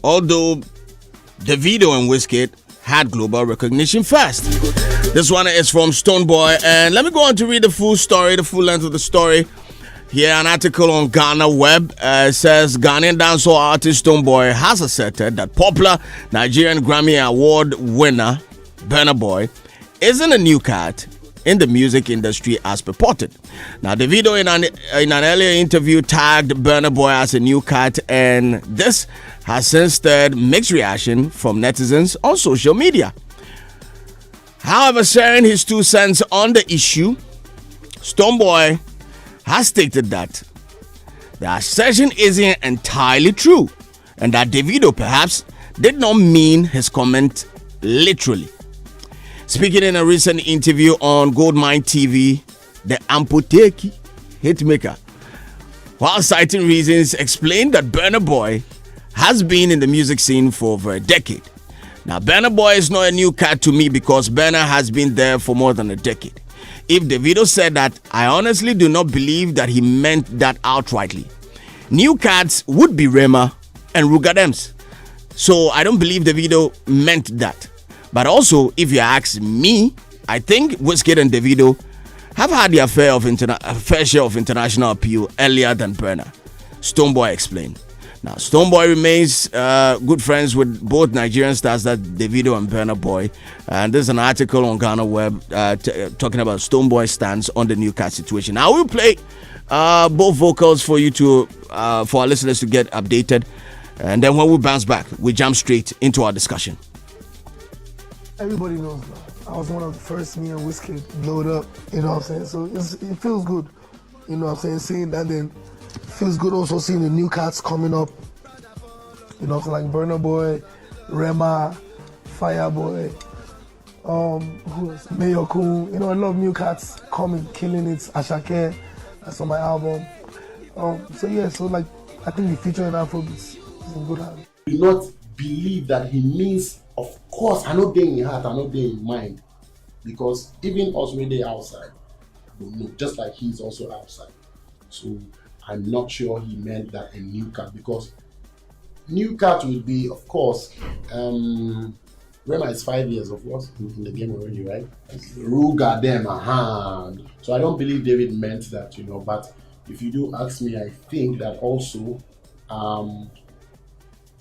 although Davido and Wizkid had global recognition first. This one is from Stonebwoy, and let me go on to read the full story, the full length of the story. Here, an article on Ghana Web says Ghanaian dancehall artist Stonebwoy has asserted that popular Nigerian Grammy Award winner Burna Boy isn't a new cat in the music industry as purported. Now, Davido in an earlier interview tagged Burna Boy as a new cat, and this has since stirred mixed reaction from netizens on social media. However, sharing his 2 cents on the issue, Stonebwoy has stated that the assertion isn't entirely true and that Davido perhaps did not mean his comment literally. Speaking in a recent interview on Goldmine TV, the Amputeki hitmaker, while citing reasons, explained that Burna Boy has been in the music scene for over a decade. Now, Burna Boy is not a new cat to me because Burna has been there for more than a decade. If Davido said that, I honestly do not believe that he meant that outrightly. New cats would be Rema and Rugadems. So I don't believe Davido meant that. But also, if you ask me, I think Wizkid and Davido have had their fair share of international appeal earlier than Burna, Stonebwoy explained. Now, Stonebwoy remains good friends with both Nigerian stars, that Davido and Burna Boy. And there's an article on Ghana Web talking about Stonebwoy's stance on the new cat situation. Now, we'll play both vocals for you for our listeners to get updated. And then when we bounce back, we jump straight into our discussion. Everybody knows that I was one of the first, me and Wizkid blowed up, you know what I'm saying? So it feels good, you know what I'm saying? Seeing that, then feels good also seeing the new cats coming up, you know what I'm saying? Like Burna Boy, Rema, Fireboy, who else? Mayor Kun, you know, a lot of new cats coming, killing it. Ashake, that's on my album. So like I think the future in Afrobeats is in good hands. Do not believe that he means, of course, I know they in heart, I know they in mind. Because even us when they outside, we know, just like he's also outside. So I'm not sure he meant that a new cat, because new cat will be, of course, Rema is 5 years, of course, in the game already, right? Ruga them a hand. So I don't believe David meant that, you know, but if you do ask me, I think that also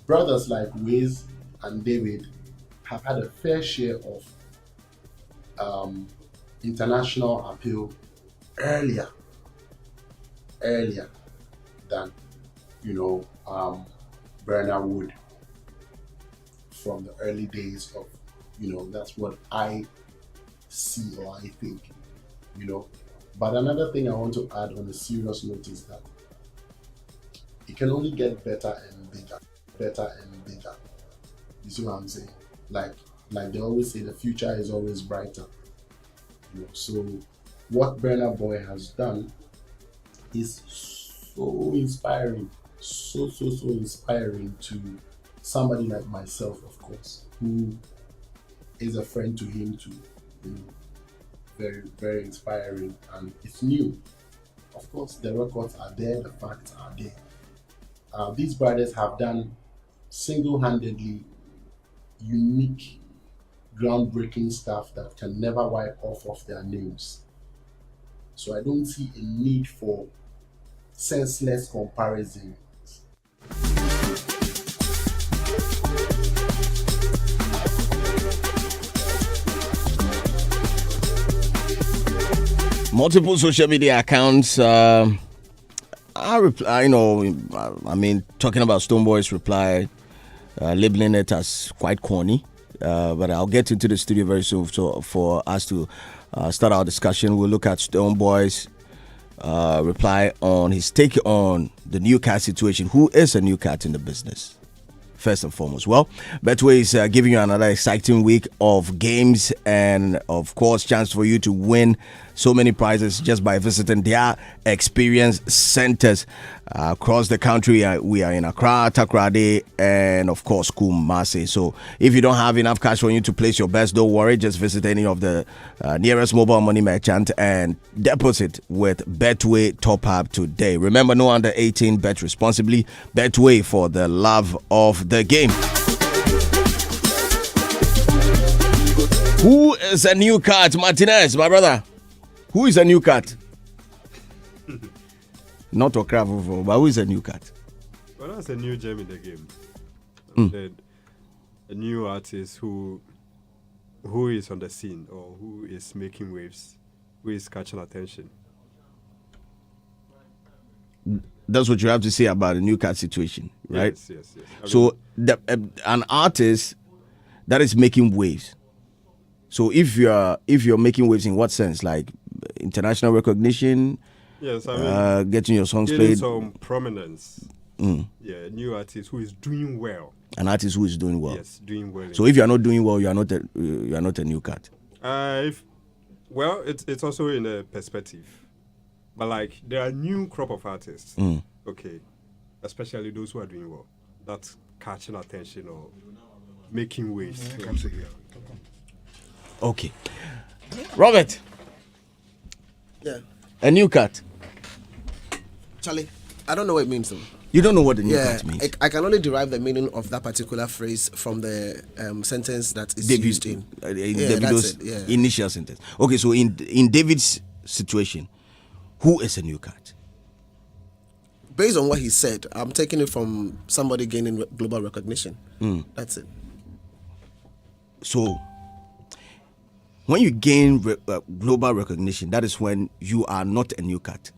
brothers like Wiz and David have had a fair share of international appeal earlier than, you know, Burna would from the early days of, you know, that's what I see or I think, you know. But another thing I want to add on a serious note is that it can only get better and bigger. You see what I'm saying? Like they always say, the future is always brighter. You know, so what Burna Boy has done is so inspiring, so inspiring to somebody like myself, of course, who is a friend to him too. You know, very, very inspiring, and it's new. Of course, the records are there, the facts are there. These brothers have done single-handedly unique, groundbreaking stuff that can never wipe off of their names. So I don't see a need for senseless comparison. Multiple social media accounts talking about Stonebwoy's reply, labeling it as quite corny. But I'll get into the studio very soon. So for us to start our discussion, we'll look at Stonebwoy's reply on his take on the new cat situation. Who is a new cat in the business? First and foremost, well, Betway is giving you another exciting week of games and, of course, chance for you to win so many prizes just by visiting their experience centers across the country. We are in Accra, Takoradi, and, of course, Kumasi. So if you don't have enough cash for you to place your bets, don't worry. Just visit any of the nearest mobile money merchant and deposit with Betway Top Up today. Remember, no under 18, bet responsibly. Betway, for the love of the game. Who is a new cat? Martinez, my brother. Who is a new cat? Not Okravo, but who is a new cat? Well, that's a new gem in the game. A new artist who is on the scene or who is making waves, who is catching attention. That's what you have to say about the new cat situation, right? Yes. So an artist that is making waves. So if you're making waves in what sense? Like international recognition? Yes, I mean getting your songs getting played. some prominence. Yeah, a new artist who is doing well. An artist who is doing well. Yes, doing well. So if you are not doing well, you are not a new cat. It's also in a perspective, but like there are new crop of artists. Okay, especially those who are doing well, that's catching attention or making waves. Okay, Robert. Yeah. A new cat. Charlie, I don't know what it means though. You don't know what the new cat means. I can only derive the meaning of that particular phrase from the sentence that is used in. David's that's it, initial sentence. Okay, so in David's situation, who is a new cat? Based on what he said, I'm taking it from somebody gaining global recognition. That's it. So when you gain global recognition, that is when you are not a new cat.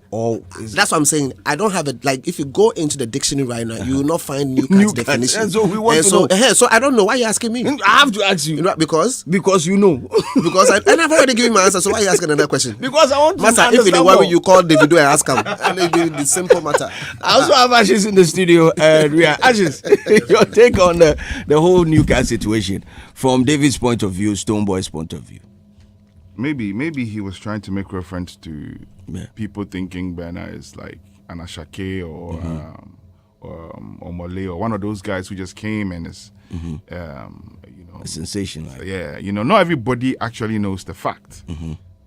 That's what I'm saying. I don't have it. Like, if you go into the dictionary right now, you will not find new cat's definition. And so we want to know. So I don't know why you're asking me. I have to ask you. You know, because you know. Because I've already given my answer. So why are you asking another question? Because I want to Master, understand if you worry, you call Davido and ask him. And it'll be the simple matter. I also have Ashes in the studio. Ashes, your take on the whole new cat situation from David's point of view, Stoneboy's point of view. Maybe he was trying to make reference to people thinking Burna is like an Ashake or Mole or one of those guys who just came and is a sensation. Like. Not everybody actually knows the fact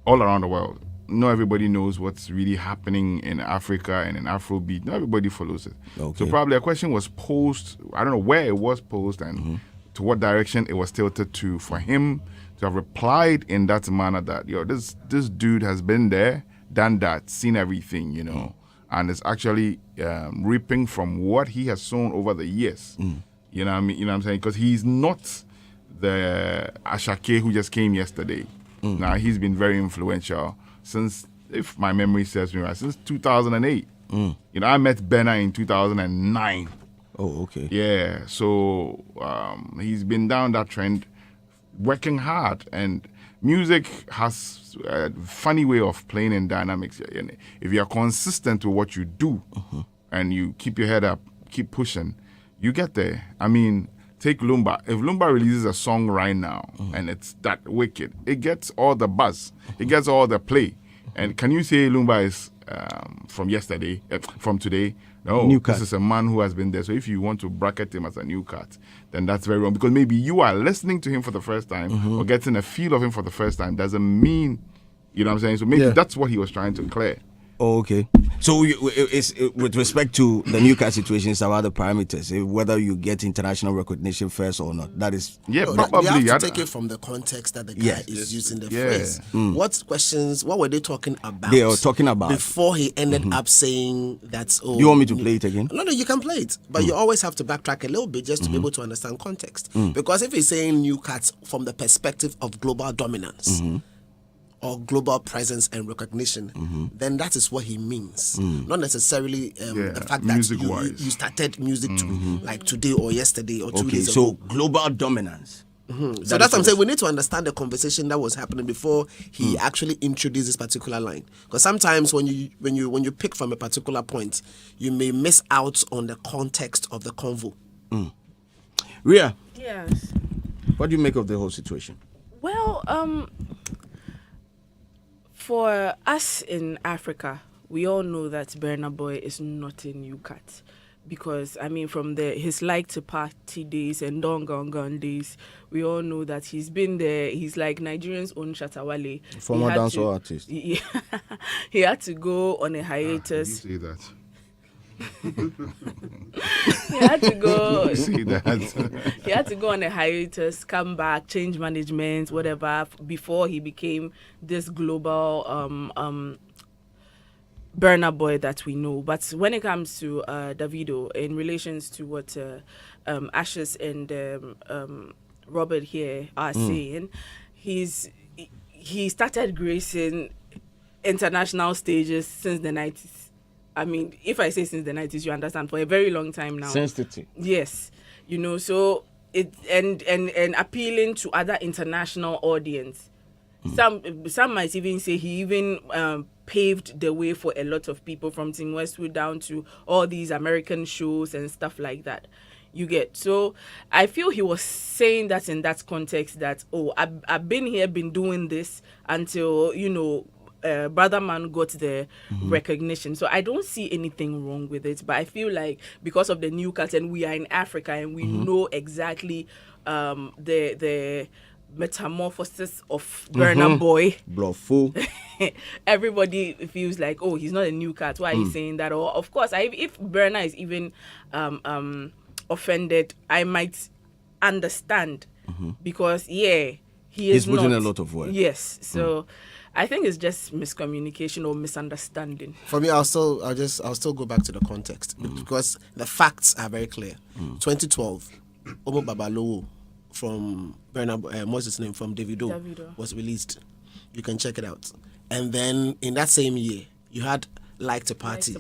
all around the world. Not everybody knows what's really happening in Africa and in Afrobeat. Not everybody follows it. Okay. So probably a question was posed. I don't know where it was posed and to what direction it was tilted to for him to have replied in that manner that, this dude has been there, done that, seen everything, and is actually reaping from what he has sown over the years. You know what I mean? You know what I'm saying? Because he's not the Ashake who just came yesterday. Now, he's been very influential since, if my memory serves me right, since 2008. I met Burna in 2009. Oh, okay. Yeah, so he's been down that trend, working hard, and music has a funny way of playing in dynamics. If you're consistent with what you do and you keep your head up, keep pushing, you get there. I mean, take Lumba. If Lumba releases a song right now and it's that wicked, it gets all the buzz, it gets all the play. And can you say Lumba is from yesterday, from today? No, new cat. This is a man who has been there. So if you want to bracket him as a new cat, then that's very wrong. Because maybe you are listening to him for the first time or getting a feel of him for the first time. Doesn't mean, you know what I'm saying? So maybe that's what he was trying to clear. Oh, okay. So it's with respect to the new cat situation, it's about the parameters, whether you get international recognition first or not. That is... Yeah, no, probably. You have to take it from the context that the guy is using the phrase. What were they talking about? They were talking about... Before he ended up saying that... You want me to play it again? No, you can play it. But you always have to backtrack a little bit just to be able to understand context. Because if he's saying new cats from the perspective of global dominance... or global presence and recognition, then that is what he means. Not necessarily the fact that you started music like today or yesterday or 2 days ago. So global dominance. So that's what I'm saying. We need to understand the conversation that was happening before he actually introduced this particular line. Because sometimes when you pick from a particular point, you may miss out on the context of the convo. Ria. Yes. What do you make of the whole situation? Well, for us in Africa, we all know that Burna Boy is not a new cat. Because, I mean, from his like to party days and Don Gon days, we all know that he's been there. He's like Nigerian's own Shatawale. Former dancehall artist. He had to go on a hiatus. You say that. He had to go believe that. He had to go on a hiatus, come back, change management, whatever, before he became this global Burna Boy that we know. But when it comes to Davido, in relations to what Ashes and Robert here are saying, he started gracing international stages since the 90s. I mean, if I say since the 90s, you understand, for a very long time now. Sensitivity. Yes. So it and appealing to other international audience. Some might even say he even paved the way for a lot of people, from Tim Westwood down to all these American shows and stuff like that. You get. So I feel he was saying that in that context that, I've been here, been doing this until, Brother Man got the recognition. So I don't see anything wrong with it. But I feel like because of the new cut, and we are in Africa and we know exactly the metamorphosis of Burna Boy. Bluffo. Everybody feels like, he's not a new cat. Why are you saying that? Or of course, if Burna is even offended, I might understand because he's putting not a lot of work. Yes, so I think it's just miscommunication or misunderstanding. For me, I'll still go back to the context because the facts are very clear. 2012, Omo Babalowo from what's his name, from Davido was released. You can check it out. And then in that same year, you had Like to Party,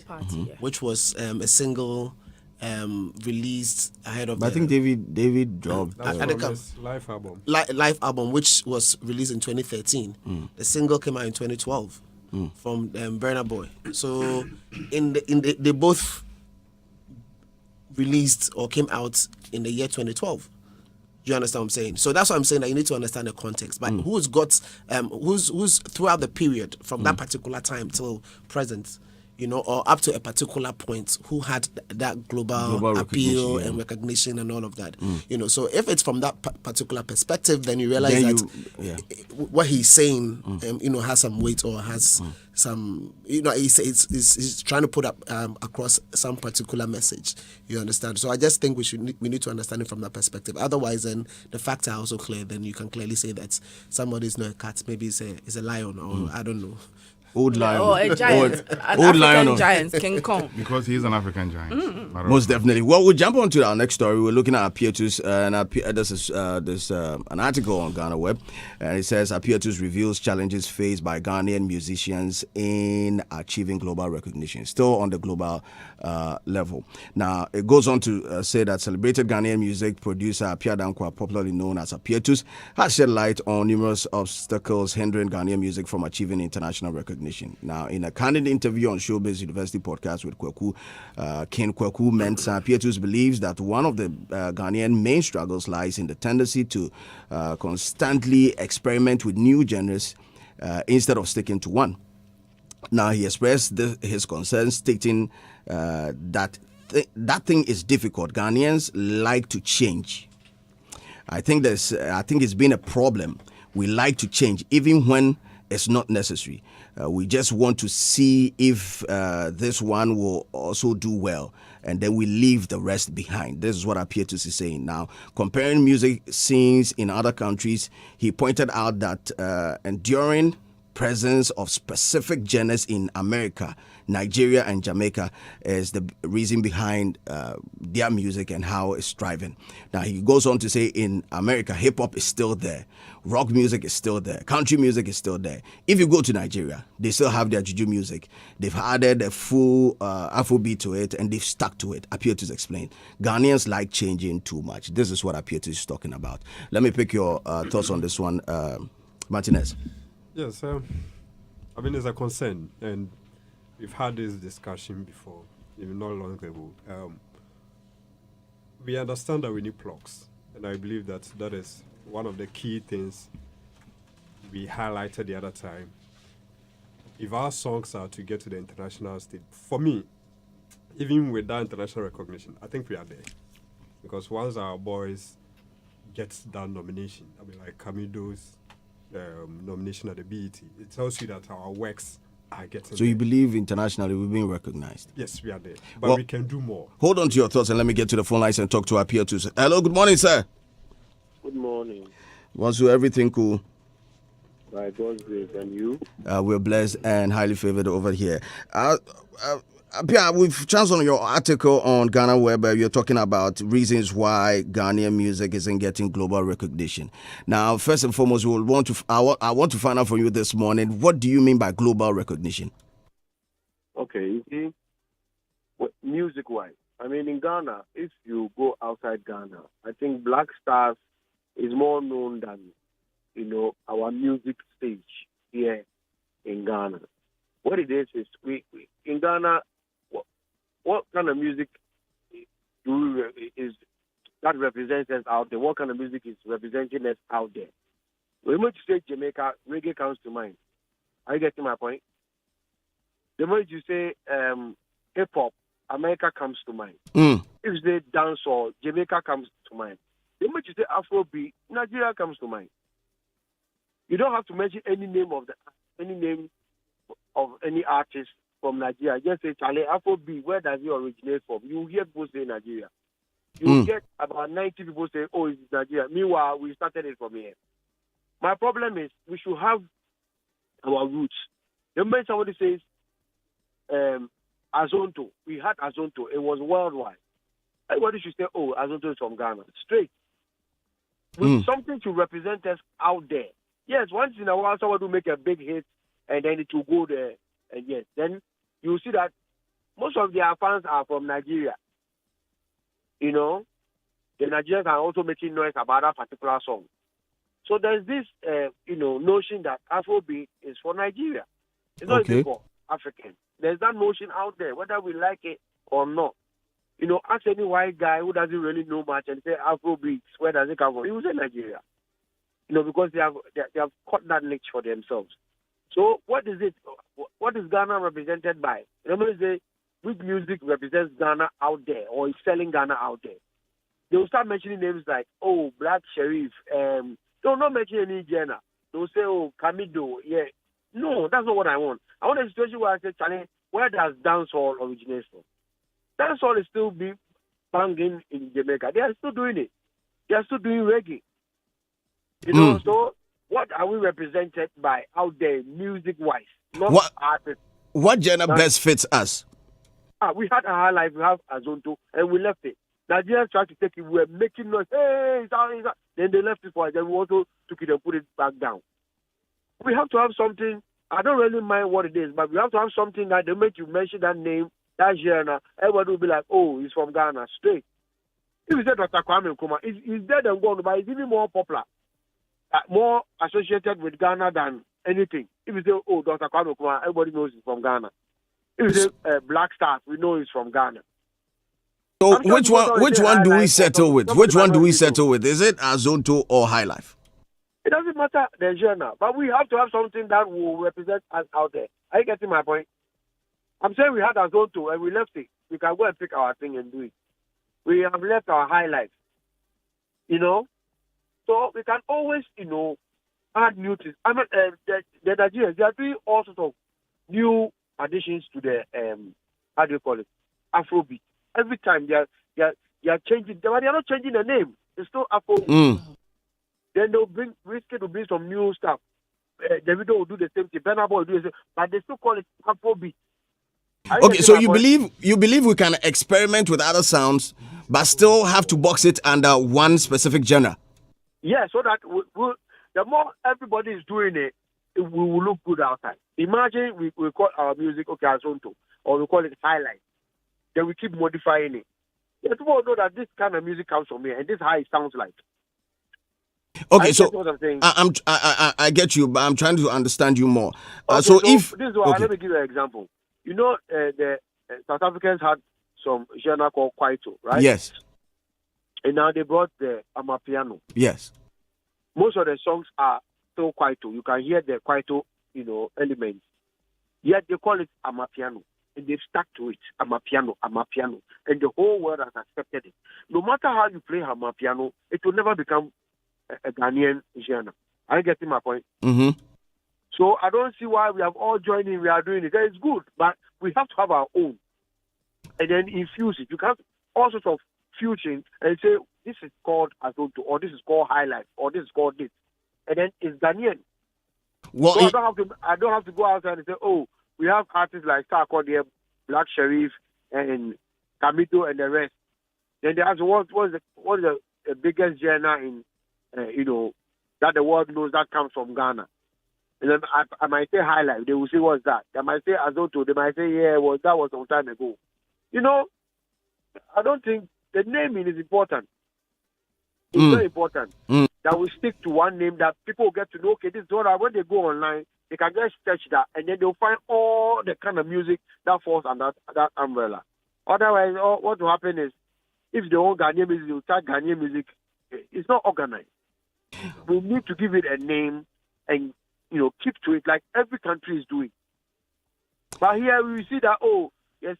which was a single released ahead of. But I think David dropped His live album. Live album, which was released in 2013. The single came out in 2012 from Burna Boy. So they both released or came out in the year 2012. You understand what I'm saying? So that's what I'm saying, that you need to understand the context. But who's throughout the period from that particular time till present, or up to a particular point, who had that global appeal and recognition and all of that. So if it's from that particular perspective, then you realize what he's saying, has some weight or has some, he's trying to put up across some particular message. You understand? So I just think we need to understand it from that perspective. Otherwise, then the facts are also clear. Then you can clearly say that somebody's not a cat, maybe it's a lion, or I don't know. Old lion. A giant. Old lion. Giant, King Kong. Because he's an African giant. Most definitely. Well, we'll jump on to our next story. We're looking at Appietus, and there's an article on Ghana Web, and it says Appietus reveals challenges faced by Ghanaian musicians in achieving global recognition, still on the global level. Now, it goes on to say that celebrated Ghanaian music producer Apia Dankwa, popularly known as Appietus, has shed light on numerous obstacles hindering Ghanaian music from achieving international recognition. Now, in a candid interview on Showbiz University podcast with King Kwaku Mensah, Appietus believes that one of the Ghanaian main struggles lies in the tendency to constantly experiment with new genres instead of sticking to one. Now, he expressed his concerns, stating that thing is difficult. Ghanaians like to change. I think it's been a problem. We like to change, even when it's not necessary. We just want to see if this one will also do well, and then we leave the rest behind. This is what Appietus is saying. Now, comparing music scenes in other countries, he pointed out that enduring presence of specific genres in America, Nigeria, and Jamaica is the reason behind their music and how it's thriving. Now, he goes on to say in America, hip-hop is still there. Rock music is still there. Country music is still there. If you go to Nigeria, they still have their juju music. They've added a full Afrobeat to it, and they've stuck to it. Appietus explained. Ghanaians like changing too much. This is what Appietus is talking about. Let me pick your thoughts on this one, Martinez. Yes, I mean, there's a concern, and we've had this discussion before, even not long ago. We understand that we need plugs, and I believe that is one of the key things we highlighted the other time. If our songs are to get to the international stage, for me, even with that international recognition, I think we are there. Because once our boys get that nomination, I mean, like Camido's nomination at the BET, it tells you that our works are getting So you there. believe internationally we've been recognized? Yes, we are there. But Well, we can do more. Hold on to your thoughts and let me get to the phone lines and talk to Appietus. Hello, good morning, sir. Good morning. Was everything cool? By God's grace, and you? We're blessed and highly favored over here. Pia, we've chanced on your article on Ghana Web. You're talking about reasons why Ghanaian music isn't getting global recognition. Now, first and foremost, I want to find out from you this morning, what do you mean by global recognition? Okay, you see, music-wise, I mean, in Ghana, if you go outside Ghana, I think Black Stars is more known than, our music stage here in Ghana. What it is we in Ghana, what kind of music is that represents us out there? What kind of music is representing us out there? When you say Jamaica, reggae comes to mind. Are you getting my point? The moment you say hip hop, America comes to mind. If you say dancehall, Jamaica comes to mind. The moment you say Afrobeat, Nigeria comes to mind. You don't have to mention any name of any artist from Nigeria. Just say Charlie Afrobeat. Where does it originate from? You hear people say Nigeria. You get about 90 people say, "Oh, it's Nigeria." Meanwhile, we started it from here. My problem is we should have our roots. The moment somebody says Azonto, we had Azonto. It was worldwide. Everybody should say, "Oh, Azonto is from Ghana." Straight. With something to represent us out there. Yes, once in a while, someone will make a big hit, and then it will go there. And yes, then you see that most of their fans are from Nigeria. The Nigerians are also making noise about that particular song. So there's this, notion that Afrobeat is for Nigeria. It's not even for African. There's that notion out there, whether we like it or not. Ask any white guy who doesn't really know much and say Afrobeat, where does it come from? He will say Nigeria. Because they have caught that niche for themselves. So what is it? What is Ghana represented by? Let me say, which music represents Ghana out there or is selling Ghana out there? They will start mentioning names like, oh, Black Sheriff. They will not mention any genre. They will say, oh, Camido. Yeah. No, that's not what I want. I want a situation where I say, Charlie, where does dancehall originate from? Dancehall is still being banging in Jamaica. They are still doing it. They are still doing reggae. So what are we represented by out there, music-wise? Not artists. What genre best fits us? We had a high life, we have Azonto, and we left it. Nigerians tried to take it, we were making noise, hey, it's out. Then they left it for us, then we also took it and put it back down. We have to have something, I don't really mind what it is, but we have to have something that the moment you mention that name, that genre, everybody will be like, oh, he's from Ghana, straight. If you say Dr. Kwame Nkrumah, he's dead and gone, but he's even more popular. More associated with Ghana than anything. If you say, oh, Dr. Kwame Nkrumah, everybody knows he's from Ghana. If you say Black Stars, we know he's from Ghana. So which one do we settle with? Which one do we settle with? Is it Azonto or High Life? It doesn't matter the genre, but we have to have something that will represent us out there. Are you getting my point? I'm saying we had Azonto and we left it. We can go and pick our thing and do it. We have left our High Life. So we can always, add new things. I mean, the Nigerians, they are doing all sorts of new additions to the, how do you call it, Afrobeat. Every time they are changing, but they are not changing the name. It's still Afrobeat. Then they'll bring Wizkid will bring some new stuff. Davido will do the same thing. Burna Boy will do the same, but they still call it Afrobeat. Okay, so you believe we can experiment with other sounds, but still have to box it under one specific genre? Yeah, so that the more everybody is doing it, we will look good outside. Imagine we call our music Azonto, or we call it Highlight. Then we keep modifying it. Yeah, people know that this kind of music comes from here, and this is how it sounds like. Okay, so I get you, but I'm trying to understand you more. So if this is why, let me give you an example. The South Africans had some genre called Kwaito, right? Yes. And now they brought the Amapiano. Yes. Most of the songs are still Kwaito. You can hear the Kwaito, elements. Yet they call it Amapiano. And they've stuck to it. Amapiano. And the whole world has accepted it. No matter how you play Amapiano, it will never become a Ghanaian genre. Are you getting my point? Mm-hmm. So I don't see why we have all joined in. We are doing it. It's good, but we have to have our own, and then infuse it. You can't all sorts of fusing and say this is called Azonto, or this is called Highlight, or this is called this, and then it's Ghanaian. Well, So I don't have to go outside and say, oh, we have artists like Star Cordier, Black Sherif, and Kamito, and the rest. Then they ask, what is the biggest genre in, that the world knows that comes from Ghana? And then I might say Highlight. They will say, what's that? They might say Azonto. They might say, yeah, well, that was some time ago. I don't think the naming is important. It's very important that we stick to one name that people get to know, okay, this is what when they go online, they can just search that, and then they'll find all the kind of music that falls under that umbrella. Otherwise, what will happen is, if they want Ghanaian music, they'll start Ghanaian music. It's not organized. We need to give it a name and, keep to it like every country is doing. But here we see that, you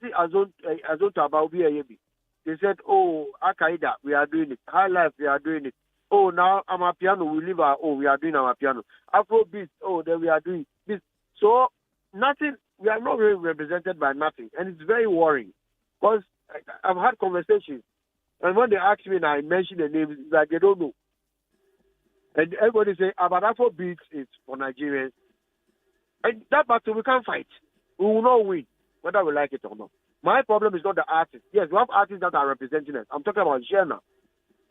see Azonto about Yebi. They said, Al-Qaeda, we are doing it. High Life, we are doing it. Now Amapiano, we leave our own, we are doing Amapiano. Afrobeat, then we are doing this. So, nothing, we are not really represented by nothing. And it's very worrying. Because I've had conversations, and when they ask me and I mention the names, it's like they don't know. And everybody say, but Afrobeat is for Nigerians. And that battle we can't fight. We will not win, whether we like it or not. My problem is not the artists. Yes, we have artists that are representing us. I'm talking about genre,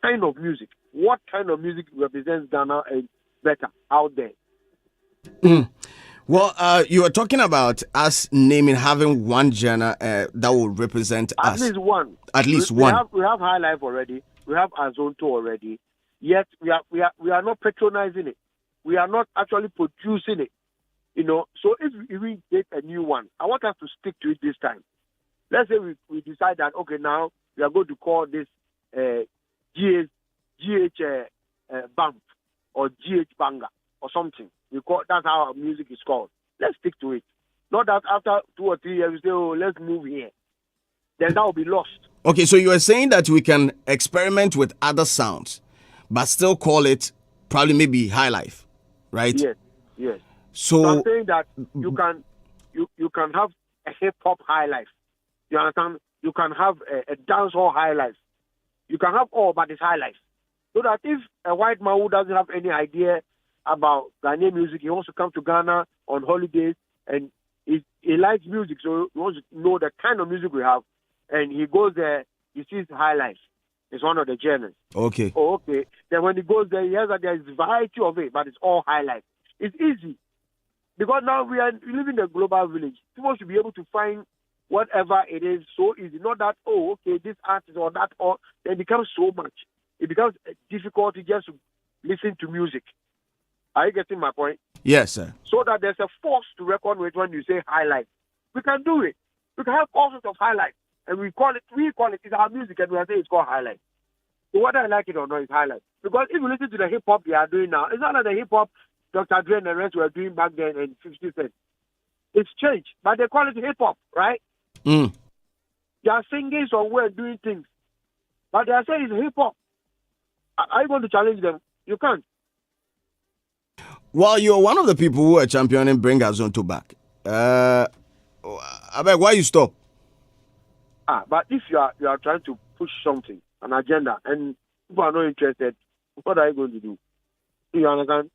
kind of music. What kind of music represents Ghana and better out there? Well, you were talking about us having one genre that will represent us. At least one. At least one. We have High Life already. We have Azonto already. Yet we are not patronizing it. We are not actually producing it. So if we get a new one, I want us to stick to it this time. Let's say we decide that, okay, now we are going to call this GH Bump or GH Banger or something. That's how our music is called. Let's stick to it. Not that after 2 or 3 years we say, let's move here. Then that will be lost. Okay, so you are saying that we can experiment with other sounds, but still call it probably maybe High Life, right? Yes. So I'm saying that you can have a hip hop High Life. You understand? You can have a dancehall High Life. You can have all, but it's High Life. So that if a white man who doesn't have any idea about Ghanaian music, he wants to come to Ghana on holidays and he likes music, so he wants to know the kind of music we have, and he goes there, he sees High Life. It's one of the genres. Okay. Okay. Then when he goes there, he hears that there's a variety of it, but it's all High Life. It's easy. Because now we live in a global village. People should be able to find whatever it is so easy. Not that, this artist or that, or then it becomes so much. It becomes difficult to just listen to music. Are you getting my point? Yes, sir. So that there's a force to reckon with when you say highlight. We can do it. We can have all sorts of highlights. And we call it, it's our music, and we say it's called highlight. So whether I like it or not, it's highlight. Because if you listen to the hip-hop they are doing now, it's not like the hip-hop Dr. Dre and the rest were doing back then in 50 Cent. It's changed, but they call it hip-hop, right? They are singing somewhere, doing things. But they are saying it's hip-hop. Are you going to challenge them? You can't. Well, you're one of the people who are championing Bring Azonto back. I beg, why you stop? But if you are trying to push something, an agenda, and people are not interested, what are you going to do? You understand?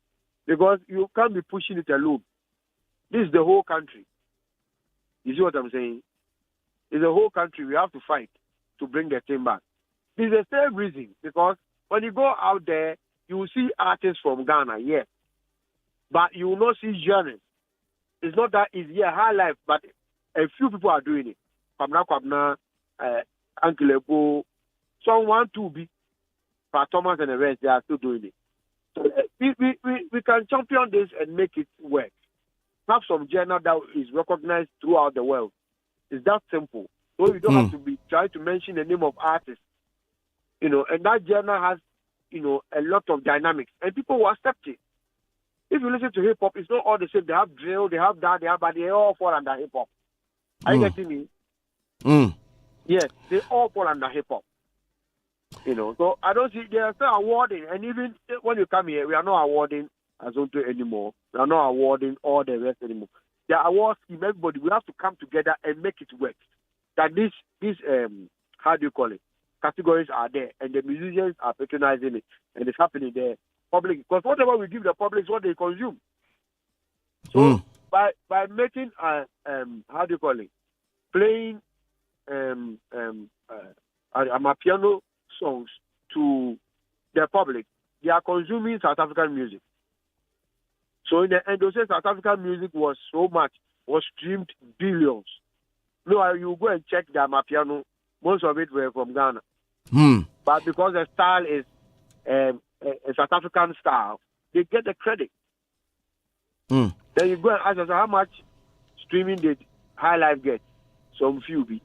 Because you can't be pushing it alone. This is the whole country. You see what I'm saying? It's the whole country. We have to fight to bring the thing back. It's the same reason, because when you go out there, you will see artists from Ghana, yes. But you will not see genres. It's not that easy. Yeah, High Life, but a few people are doing it. Kwabna, Uncle Ebo, someone to be, Pat Thomas and the rest, they are still doing it. So we can champion this and make it work. Have some genre that is recognized throughout the world. It's that simple. So you don't have to be trying to mention the name of artists. And that genre has, a lot of dynamics. And people will accept it. If you listen to hip-hop, it's not all the same. They have drill, they have that, but they all fall under hip-hop. Are you getting me? Yes, they all fall under hip-hop. So I don't see, they are still awarding. And even when you come here, we are not awarding Azonto anymore. They are not awarding all the rest anymore. The award scheme, everybody, we have to come together and make it work. That this how do you call it? Categories are there, and the musicians are patronizing it, and it's happening there. Public, because whatever we give the public is what they consume. So by making how do you call it? Playing piano songs to the public, they are consuming South African music. So in the end, those South African music was streamed billions. No, you go and check the Amapiano, most of it were from Ghana. But because the style is a South African style, they get the credit. Then you go and ask yourself, how much streaming did High Life get? Some few be.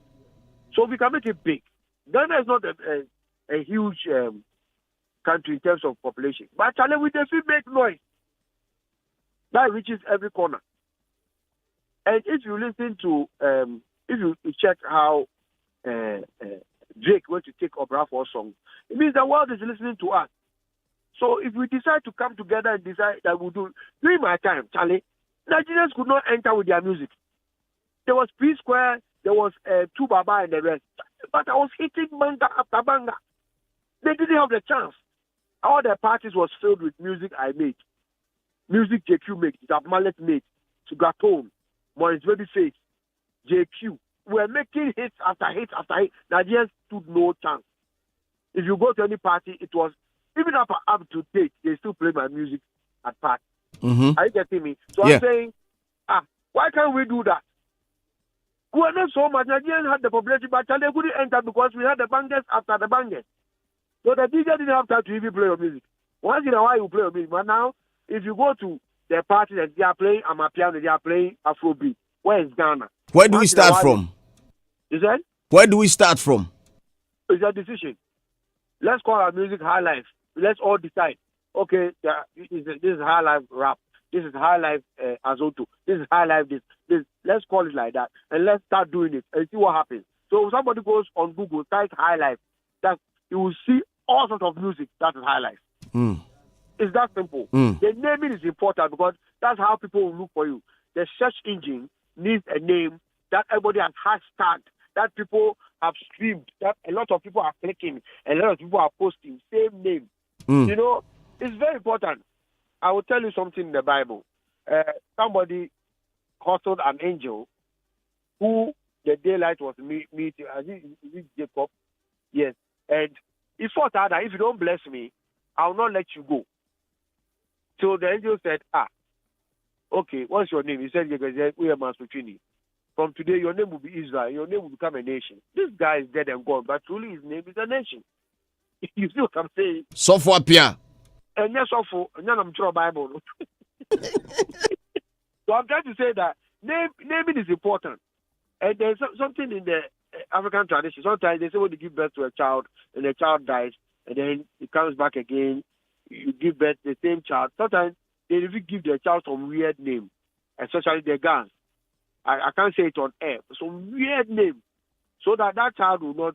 So we can make it big. Ghana is not a huge country in terms of population. But actually, we definitely make noise. That reaches every corner. And if you listen to, if you check how Drake went to take Obrafour's song, it means the world is listening to us. So if we decide to come together and decide that we'll do, during my time, Charlie, Nigerians could not enter with their music. There was P-Square, there was Two Baba and the rest. But I was hitting banga after banga. They didn't have the chance. All the parties was filled with music I made. Music JQ made, that Mallet made, Sugatone, Maurice Babyface, JQ. We were making hits after hits after hits. Nigerians stood no chance. If you go to any party, it was, even up to date, they still play my music at parties. Are you getting me? So I'm saying, why can't we do that? We are not so much. Nigerians had the population, but they couldn't enter because we had the bangers after the bangers. So the DJ didn't have time to even play your music. Once in a while, you play your music. But now, if you go to the parties and they are playing Amapiano, they are playing Afrobeat. Where is Ghana? Where do we start from? You said? Where do we start from? It's a decision. Let's call our music High Life. Let's all decide. Okay, this is High Life rap. This is High Life Azonto. This is High Life this. Let's call it like that. And let's start doing it and see what happens. So if somebody goes on Google, type High Life, that you will see all sorts of music that is High Life. It's that simple. The naming is important because that's how people will look for you. The search engine needs a name that everybody has hashtagged, that people have streamed, that a lot of people are clicking, a lot of people are posting, same name. You know, it's very important. I will tell you something in the Bible. Somebody hustled an angel who the daylight was meeting. Is it Jacob? Yes. And he thought that if you don't bless me, I will not let you go. So the angel said, okay, what's your name? He said, we are Masutrini. From today, your name will be Israel. Your name will become a nation. This guy is dead and gone, but truly his name is a nation. You see what I'm saying? So for Pia. And yes, I'm sure Bible. So I'm trying to say that naming is important. And there's something in the African tradition. Sometimes they say when you give birth to a child and the child dies, and then it comes back again, you give birth to the same child. Sometimes they even give their child some weird name, especially the guns. I can't say it on air. Some weird name, so that child will not.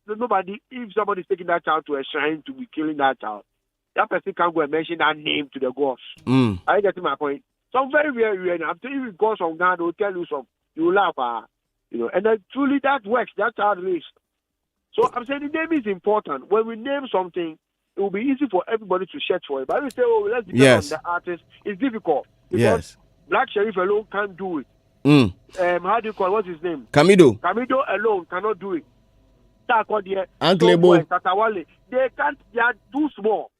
Nobody, if somebody's taking that child to a shrine to be killing that child, that person can't go and mention that name to the gods. Are you getting my point? Some very, very weird. I'm telling you, gods from God will tell you some. You will laugh, and then truly that works. That child raised. So I'm saying the name is important. When we name something, it will be easy for everybody to search for it. But if we say, let's depend on the artist, it's difficult. Because Black Sheriff alone can't do it. How do you call it? What's his name? Camido alone cannot do it. Uncle Tatawale, they can't, they are too small.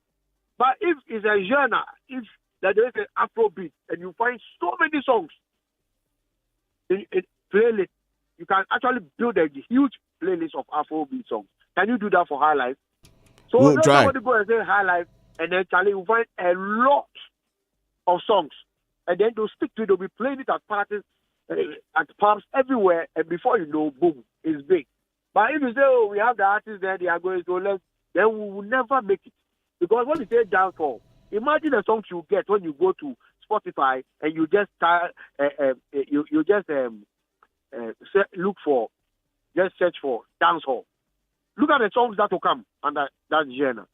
But if it's a genre, if there is an Afrobeat, and you find so many songs in playlist, you can actually build a huge playlist of Afrobeat songs. Can you do that for High Life? So we'll let try. somebody go and say High Life, and then Charlie, you find a lot of songs. And then they'll stick to it, they'll be playing it at parties, at pubs, everywhere, and before you know, boom, it's big. But if you say, we have the artists there, they are going to less, then we will never make it. Because when you say dancehall, imagine the songs you get when you go to Spotify and you just search for dancehall. Look at the songs that will come under that genre.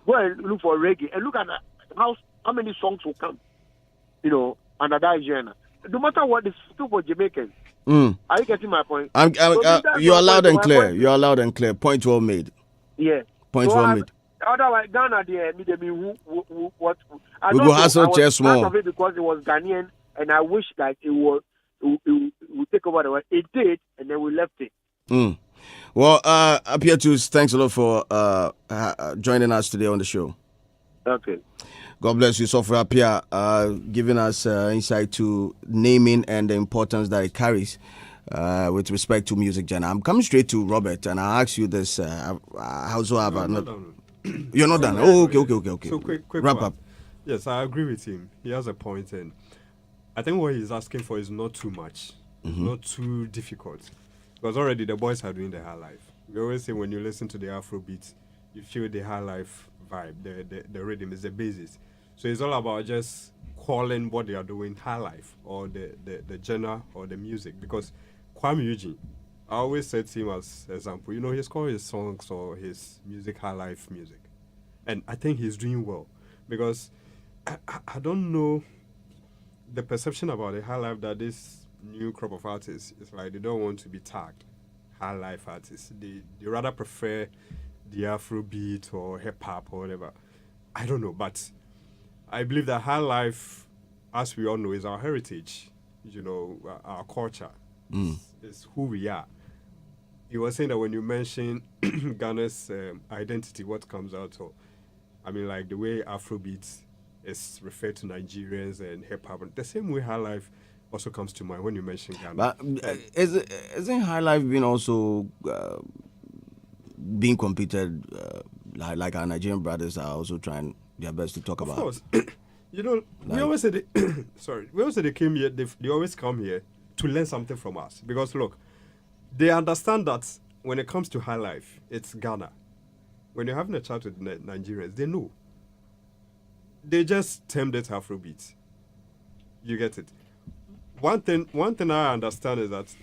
Go and look for reggae and look at how how many songs will come, under that genre? No matter what, it's still for Jamaicans. Are you getting my point? You're loud and clear. You're loud and clear. Point well made. Yeah. Point well made. Otherwise, Ghana, what? I we go hustle chess more. Part of it because it was Ghanaian, and I wish that it would take over the world. It did, and then we left it. Well, Appietus, thanks a lot for joining us today on the show. Okay. God bless you, Sofra Appia, giving us insight to naming and the importance that it carries with respect to music genre. I'm coming straight to Robert, and I'll ask you this. You're not done. Oh, okay. So quick wrap up. Yes, I agree with him. He has a point, and I think what he's asking for is not too much, not too difficult, because already the boys are doing the high life. We always say when you listen to the Afrobeat, you feel the high life vibe, the rhythm is the basis. So it's all about just calling what they are doing high life, or the genre or the music. Because Kwame Eugene, I always said to him as example, he's called his songs or his music high life music. And I think he's doing well. Because I don't know the perception about the high life that this new crop of artists is like they don't want to be tagged high life artists. They rather prefer the Afrobeat or hip hop or whatever. I don't know, but I believe that high life, as we all know, is our heritage, our culture. It's who we are. You were saying that when you mention Ghana's identity, what comes out? So, like the way Afrobeat is referred to Nigerians and hip hop, the same way high life also comes to mind when you mention Ghana. But isn't high life being also being competed like our Nigerian brothers are also trying their best to talk about? Of course. We always say they came here, they always come here to learn something from us. Because look, they understand that when it comes to high life, it's Ghana. When you're having a chat with Nigerians, they know. They just termed it Afrobeat. You get it? One thing I understand is that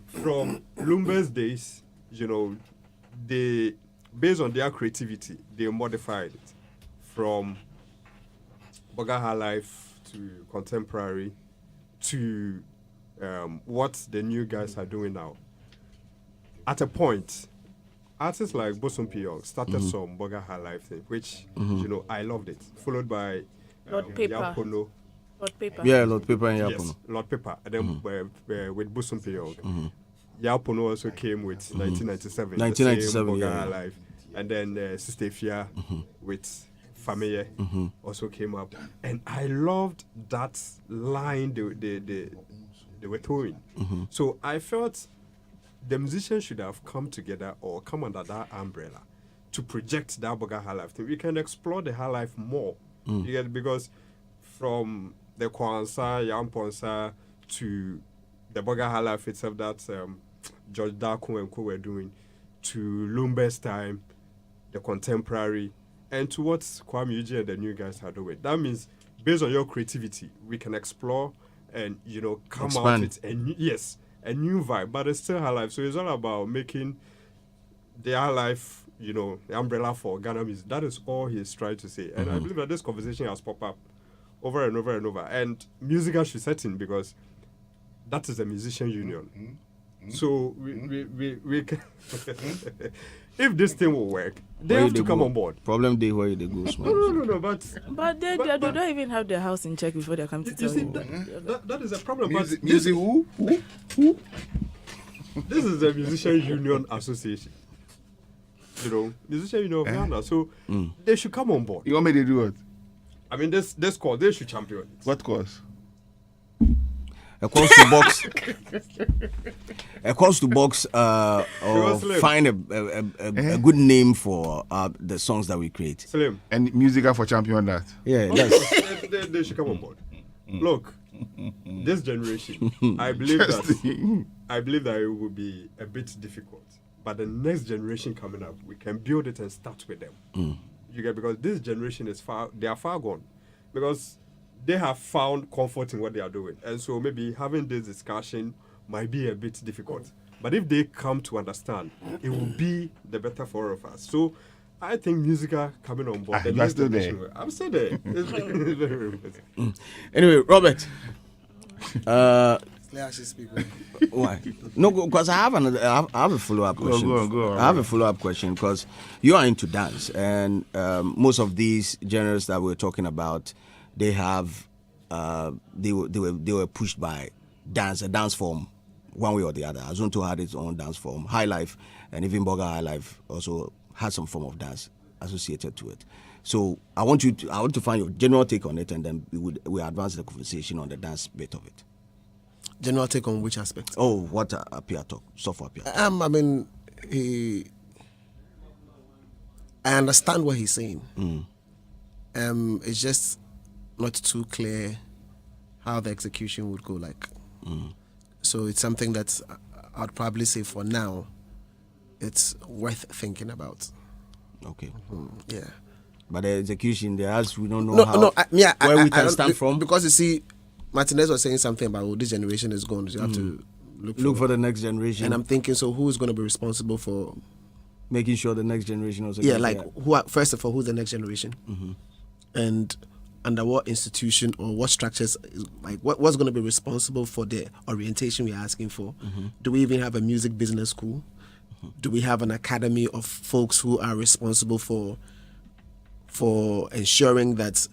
from Lumber's days, they, based on their creativity, they modified it from Burger High Life to contemporary to what the new guys are doing now. At a point, artists like Bosom Piyong started some Burger High Life thing, which I loved it. Followed by Lord Paper. Yapono. Lord Paper. Yeah, Lord Paper and Yapono. Yes, Lord Paper. And then with Bosom Piyong. Yapono also came with 1997. 1997, Burger yeah. High Life. And then Sister Fia with Famille also came up. And I loved that line they were throwing. So I felt the musicians should have come together or come under that umbrella to project that Burger High Life thing. We can explore the high life more. You get it? Because from the Kwanzaa, Yamponsa to the Burger High Life itself that George Darko and co were doing, to Lumber's time, the contemporary, and to what Kwame Eugene and the new guys are doing. That means based on your creativity, we can explore and come out with a new vibe, but it's still high life. So it's all about making the high life, the umbrella for Ghana music. That is all he's trying to say. And I believe that this conversation has popped up over and over and over. And music should set in because that is a musician union. So we can if this thing will work, they have to come on board. Problem day where they go small. No, But they don't even have their house in check before they come to tell you. That is a problem. Music who? This is the Musician Union Association. Musician Union of Ghana. So they should come on board. You want me to do what? This cause, they should champion it. What cause? A calls to box or find a good name for the songs that we create. Slim. And Musica for champion that. Yeah, they should come on board. Look, this generation, I believe that it will be a bit difficult. But the next generation coming up, we can build it and start with them. You get, because this generation they are far gone. Because they have found comfort in what they are doing. And so maybe having this discussion might be a bit difficult. But if they come to understand, it will be the better for all of us. So I think musical coming on board. You are still there. I'm still there. It's very, very important. Anyway, Robert. Why? No, because I have a follow-up question. Go on. I have a follow-up question because you are into dance, and most of these genres that we're talking about, they have they were pushed by a dance form, one way or the other. Azonto had its own dance form. High Life and even Burger High Life also had some form of dance associated to it. So I want to find your general take on it, and then we advance the conversation on the dance bit of it. General take on which aspect? Oh, what Appia talk? Software Appia. I mean, I understand what he's saying. It's just not too clear how the execution would go like. So it's something that I'd probably say for now, it's worth thinking about. Okay. Yeah. But the execution, we don't know where we can stand from. Because you see, Martinez was saying something about this generation is gone. So you have to look for the next generation. And I'm thinking, so who's going to be responsible for making sure the next generation also? Yeah, like first of all, who's the next generation, and under what institution or what structures? Like what's going to be responsible for the orientation we're asking for? Do we even have a music business school? Do we have an academy of folks who are responsible for ensuring that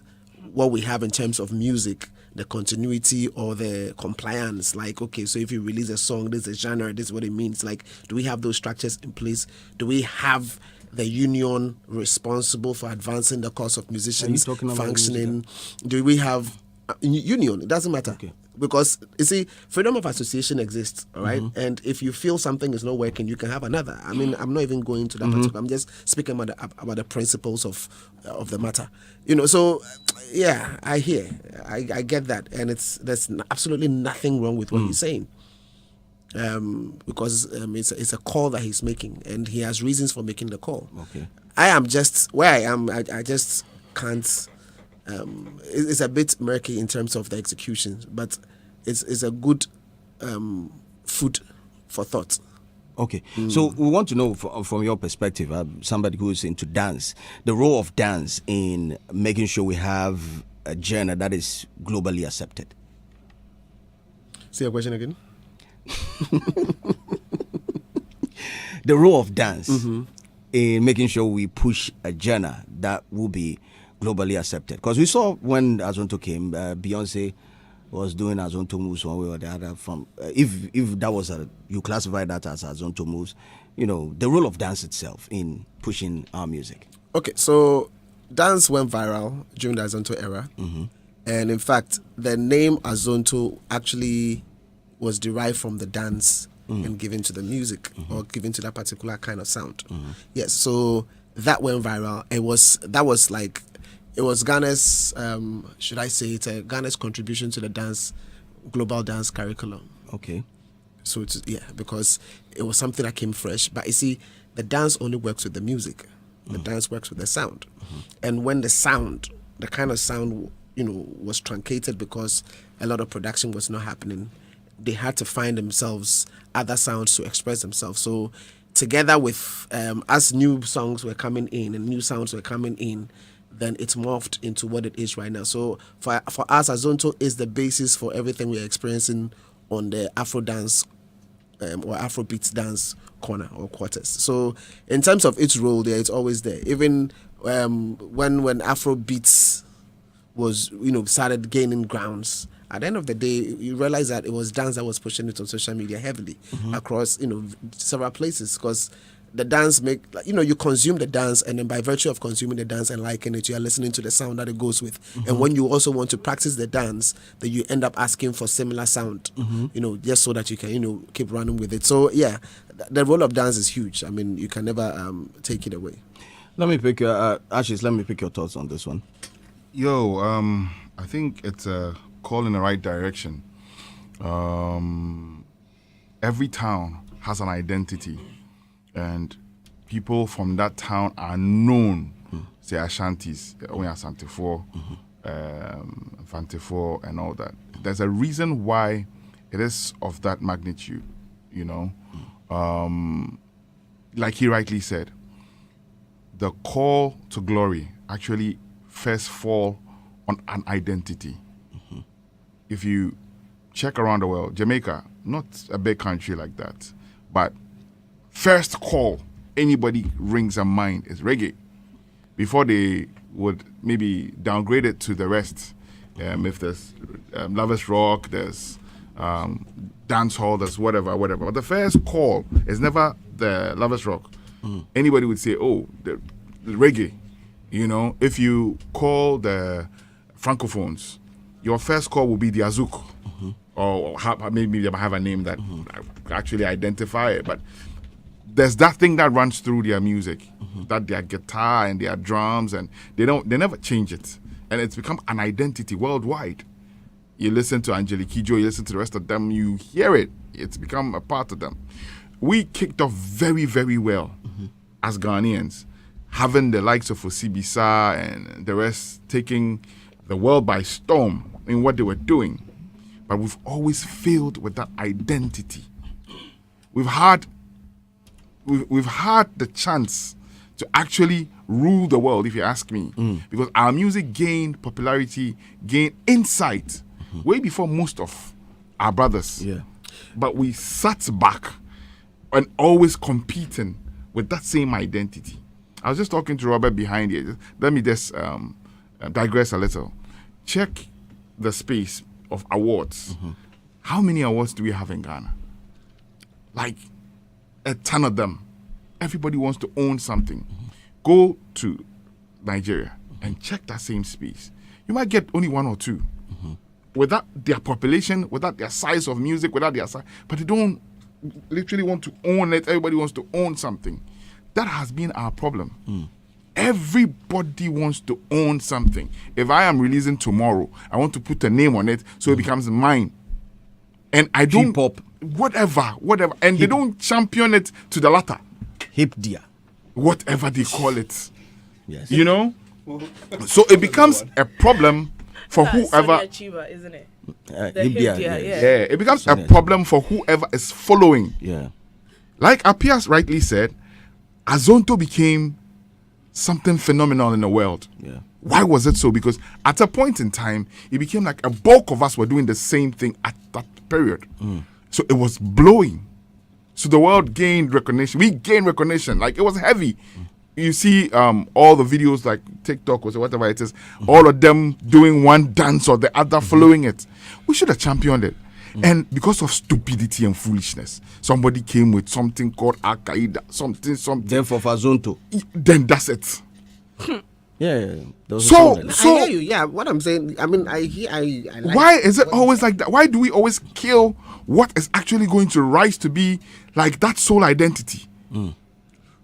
what we have in terms of music, the continuity or the compliance, like, okay, so if you release a song, this is a genre, this is what it means. Like, do we have those structures in place? Do we have the union responsible for advancing the cause of musicians functioning? Do we have union? It doesn't matter. Okay. Because, you see, freedom of association exists, all right? And if you feel something is not working, you can have another. I mean, I'm not even going to that particular. I'm just speaking about the principles of the matter. You know, so, yeah, I get that. And there's absolutely nothing wrong with what he's saying. Because it's a call that he's making, and he has reasons for making the call. Okay. I am just, where I am, I just can't... it's a bit murky in terms of the execution, but it's a good food for thought. Okay, so we want to know from your perspective, somebody who is into dance, the role of dance in making sure we have a genre that is globally accepted. Say your question again. The role of dance in making sure we push a genre that will be globally accepted, because we saw when Azonto came, Beyonce was doing Azonto moves one way or the other. From if that was you classify that as Azonto moves, you know, the role of dance itself in pushing our music. Okay, so dance went viral during the Azonto era, and in fact, the name Azonto actually was derived from the dance and given to the music or given to that particular kind of sound. Yes, so that went viral. It was Ghana's, should I say, it's Ghana's contribution to the global dance curriculum. Okay. So because it was something that came fresh. But you see, the dance only works with the music. The dance works with the sound. And when the kind of sound, was truncated because a lot of production was not happening, they had to find themselves other sounds to express themselves. So together with, as new songs were coming in and new sounds were coming in, then it's morphed into what it is right now. So for us, Azonto is the basis for everything we're experiencing on the Afro dance or Afrobeats dance corner or quarters. So in terms of its role there, it's always there. Even when Afrobeats was, started gaining grounds, at the end of the day, you realize that it was dance that was pushing it on social media heavily across, several places, because the dance you consume the dance, and then by virtue of consuming the dance and liking it, you are listening to the sound that it goes with. And when you also want to practice the dance, then you end up asking for similar sound, just so that you can, keep running with it. So yeah, the role of dance is huge. I mean, you can never take it away. Let me pick Ashes, let me pick your thoughts on this one. I think it's a call in the right direction. Every town has an identity, and people from that town are known. Say Ashantis, Asantefo, Fantefo, and all that. There's a reason why it is of that the call to glory actually first fall on an identity. If you check around the world, Jamaica, not a big country like that, but first call anybody rings a mind is reggae. Before they would maybe downgrade it to the rest. If there's Lovers Rock, there's dance hall, there's whatever. But the first call is never the Lovers Rock. Anybody would say, oh, the reggae. You know, if you call the Francophones, your first call will be the Azouk. Or maybe they have a name that actually identify it. But there's that thing that runs through their music, that their guitar and their drums, and they never change it. And it's become an identity worldwide. You listen to Angelique Kidjo, you listen to the rest of them, you hear it. It's become a part of them. We kicked off very, very well as Ghanaians, having the likes of Osibisa and the rest taking the world by storm in what they were doing. But we've always failed with that identity. We've had the chance to actually rule the world, if you ask me, because our music gained popularity, gained insight way before most of our brothers. Yeah. But we sat back and always competing with that same identity. I was just talking to Robert behind here. Let me just digress a little. Check the space of awards. How many awards do we have in Ghana? Like a ton of them. Everybody wants to own something. Go to Nigeria and check that same space. You might get only one or two. Without their population, without their size of music, without their size, but they don't literally want to own it. Everybody wants to own something. That has been our problem. Everybody wants to own something. If I am releasing tomorrow, I want to put a name on it so it becomes mine. And I don't... Hip-hop. Whatever. And they don't champion it to the latter. Hip dia. Whatever they call it. Yes. You know? So it becomes a problem for That's whoever... Sonia Chiba, isn't it? The hip dia, yeah. Yeah, it becomes a problem for whoever is following. Yeah. Like Appietus rightly said, Azonto became something phenomenal in the world. Yeah. Why was it so? Because at a point in time, it became like a bulk of us were doing the same thing at that period. So it was blowing. So the world gained recognition. We gained recognition. Like, it was heavy. You see all the videos like TikTok or whatever it is, all of them doing one dance or the other following it. We should have championed it. And because of stupidity and foolishness, somebody came with something called Al-Qaeda, something. Then for Fazonto. Then that's it. Yeah. There was a So, song like that. I hear you. Yeah, what I'm saying, I mean, I like why is it always like that? Why do we always kill what is actually going to rise to be like that sole identity?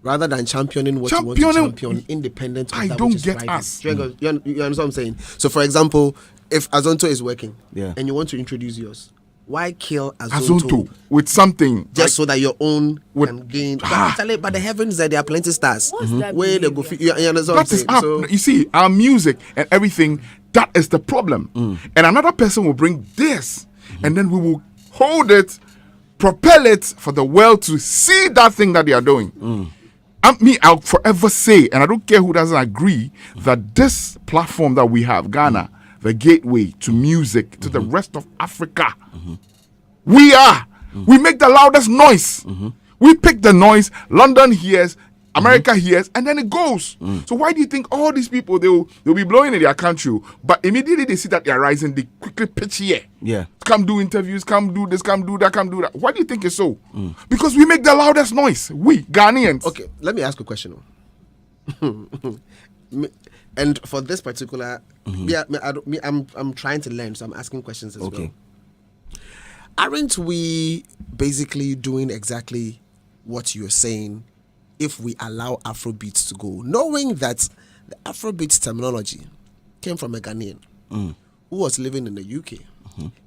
rather than championing what you want to champion, independent of I that don't which is get right. us. You understand what I'm saying? So, for example, if Azonto is working and you want to introduce yours, why kill Azonto with something just so that your own can gain? But the heavens there are plenty stars. Where they go? You understand what I'm saying? So, you see, our music and everything, that is the problem. And another person will bring this, and then we will hold it, propel it for the world to see that thing that they are doing. I'll forever say, and I don't care who doesn't agree, that this platform that we have, Ghana, the gateway to music, to the rest of Africa, we make the loudest noise. We pick the noise, London hears, America hears, and then it goes. So why do you think all these people, they'll be blowing in their country, but immediately they see that they're rising, they quickly pitch here. Yeah. Come do interviews, come do this, come do that, come do that. Why do you think it's so? Because we make the loudest noise. We, Ghanaians. okay, let me ask a question. And for this particular, I'm trying to learn, so I'm asking questions as well. Aren't we basically doing exactly what you're saying if we allow Afrobeats to go, knowing that the Afrobeats terminology came from a Ghanaian who was living in the UK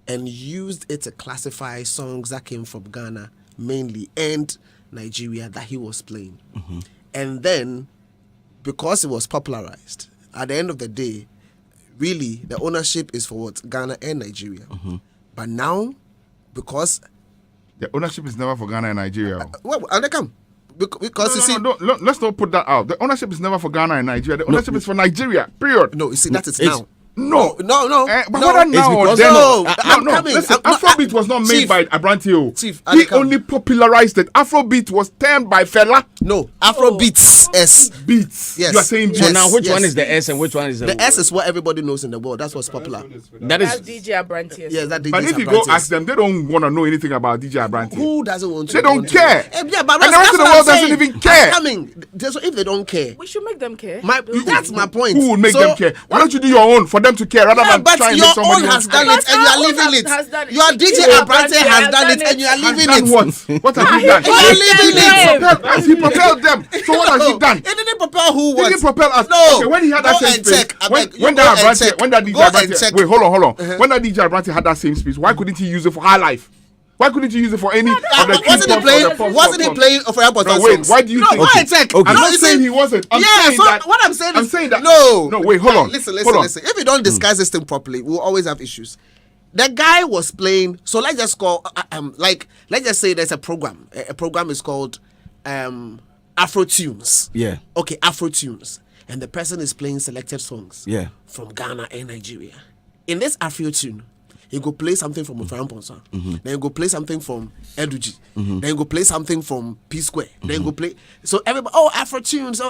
and used it to classify songs that came from Ghana mainly and Nigeria that he was playing. And then, because it was popularized, at the end of the day, really, the ownership is for what? Ghana and Nigeria. But now, because... The ownership is never for Ghana and Nigeria. Well, and they come. Because you see, let's not put that out. The ownership is never for Ghana and Nigeria. The ownership is for Nigeria. Period. no, you see that is now. No. no. But whether now or because- then, no, I'm no. coming. Listen, I'm- Afrobeat was not made Chief, by Abrantio. Chief, He only popularized it. Afrobeat was termed by Fela. No, Afrobeats S. Beats. Yes. You are saying So beats. now, which yes. one is the S and which one is The S is what everybody knows in the world. That's what's popular. That That's is DJ Abrantes. Yes, that But if you go ask them, they don't want to know anything about DJ Abrantio. who doesn't want to? They don't want to- care. Yeah, but And the rest of the world doesn't even care. Coming. So if they don't care, We should make them care. that's my point. Who will make So- them care? Why don't you do your own for them to care rather Yeah, than but try and your make somebody own has else done care? it and you are Our own leaving has it. done it. Your DJ DJ Abrante has done it and you are Has leaving done it. what? What has he done? You are leaving it. Has he propelled them? So what has he done? It didn't propel who He was. didn't propel us. No. Okay, when he had that Go same and space, check. I when beg you, when go that and Abrante, check. when that DJ Go and Abrante, check. wait, hold on. When that DJ Abrante had that same space, why couldn't he use it for High Life? Why couldn't you use it for any of the Wasn't he K-pop or playing? the pop Wasn't he songs? playing for airport No, songs? wait, why do you no, think- go Okay, and check. okay. I'm No, not you saying see- he wasn't. I'm Yeah, saying so that. what I'm saying is that. no. No, wait, hold on. Listen. Hold on. If you don't discuss this thing properly, we'll always have issues. The guy was playing. So let's just call let's just say there's a program. A program is called Afro Tunes. Yeah. Okay, Afro Tunes, and the person is playing selected songs. Yeah. From Ghana and Nigeria. In this Afro tune, he go play something from Ofaran Ponsa. Then he go play something from Eduji. Then he go play something from P Square. Then he go play. So everybody, Afro tunes, I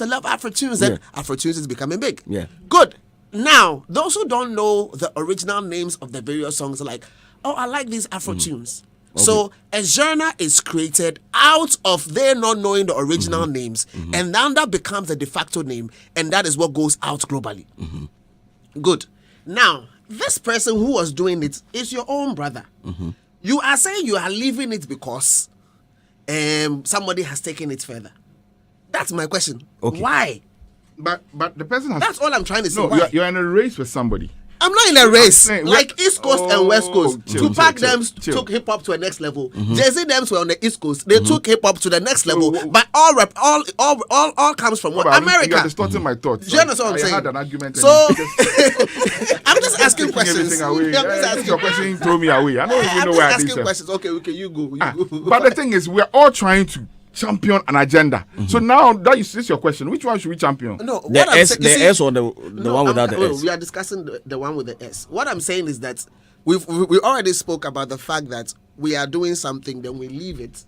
love Afro tunes. Then Afro tunes is becoming big. Yeah. Good. Now, those who don't know the original names of the various songs are like, I like these Afro tunes. So a genre is created out of their not knowing the original names, and then that becomes the de facto name, and that is what goes out globally. Good. Now, this person who was doing it is your own brother. You are saying you are leaving it because somebody has taken it further. That's my question. Okay. Why? But the person has. That's all I'm trying to say. No, Why? you're in a race with somebody. I'm not in a race. saying, Like East Coast and West Coast. chill, Tupac chill, them chill. took hip hop to a next level. Jay-Z them were on the East Coast. They took hip hop to the next level. But all comes from what? But America. You're distorting my thoughts. Do you understand what I'm I saying? had an argument. So and you just I'm just asking taking questions. everything away. I'm just This is asking your question throw me away. I don't even I'm know just where I asking did. questions. Okay, you go. But the thing is, we're all trying to champion an agenda. So now that is your question. Which one should we champion? No, the what I'm S, saying- the you see- S or the No, one without the well, S. we are discussing the one with the S. What I'm saying is that we already spoke about the fact that we are doing something, then we leave it,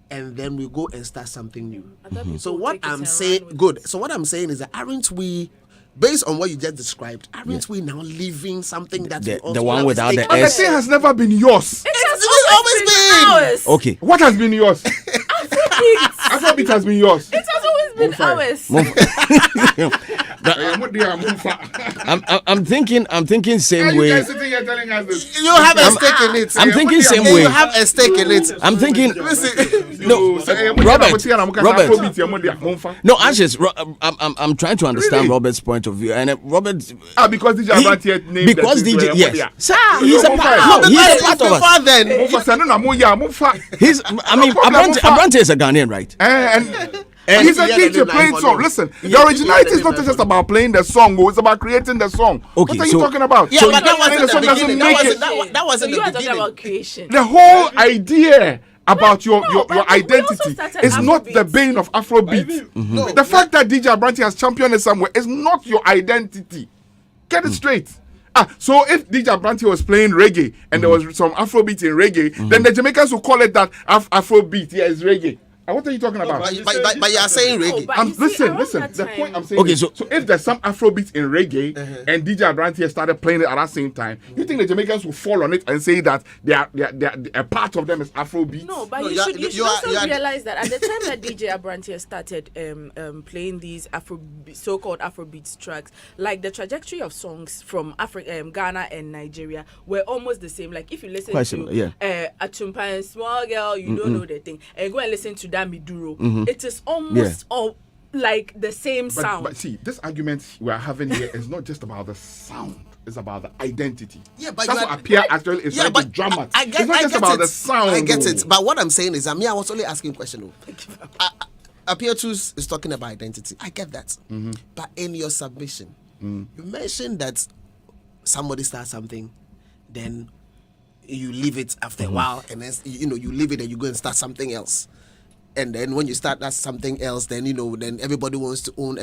and then we go and start something new. So what I'm saying, good. So what I'm saying is that aren't we, based on what you just described, aren't we now leaving something that The- we also the one have without the stake But in? the S. thing has never been yours. It's always been. ours. Okay. What has been yours? Afrobeat. Afrobeat has been yours. It has always been ours. I'm thinking same You way. guys sitting here telling us this. You have a stake in it. I'm thinking same way. You have a stake in it. I'm thinking. Listen. No, Robert. No, Ashes. I'm trying to understand Really? Robert's point of view, and Robert. Because DJ he- Abrante named because the DJ, thing, yes, sir, he's a No, part. no, No, he's a Because part of us. before then, He's. I mean, Abrante is a Ghanaian, right? And he's a yeah, DJ they playing like song. follow. Listen, Yeah, the originality yeah, is not they just like about playing the song, it's about creating the song. Okay, What are you so- talking about? yeah, So but that playing wasn't the the song doesn't beginning. make That it. wasn't So the you are talking beginning. about creation. The whole idea about your but we also identity started is not the Afrobeat. bane of Afrobeat. No, The fact that DJ Abrante has championed it somewhere is not your identity. Get it straight. So if DJ Abrante was playing reggae and there was some Afrobeat in reggae, then the Jamaicans will call it that Afrobeat. Yeah, it's reggae. What are you talking about? But you are saying reggae. but you see, around Listen. that The time- point I'm saying Okay, is, so- so if there's some Afrobeat in reggae and DJ Abrante started playing it at that same time, you think the Jamaicans will fall on it and say that they are a part of them is Afrobeat? No, but No, you you are- should you are- also you are- realize that at the time that DJ Abrante started playing these so-called Afrobeats tracks, like the trajectory of songs from Ghana and Nigeria were almost the same. Like if you listen Quite to similar, yeah. Atumpa and Small Girl, you don't know the thing, and go and listen to Damiduro. It is almost all like the same sound. But see, this argument we are having here is not just about the sound. It's about the identity. Yeah, but that's you what are- Appia actually is trying to drum at. I get, it's not I just get about it. the sound. I get though. it. But what I'm saying is, I was only asking a question. Appietus is talking about identity. I get that. But in your submission, you mentioned that somebody starts something, then you leave it after a while, and then you leave it and you go and start something else. and then when you start that's something else, then then everybody wants to own.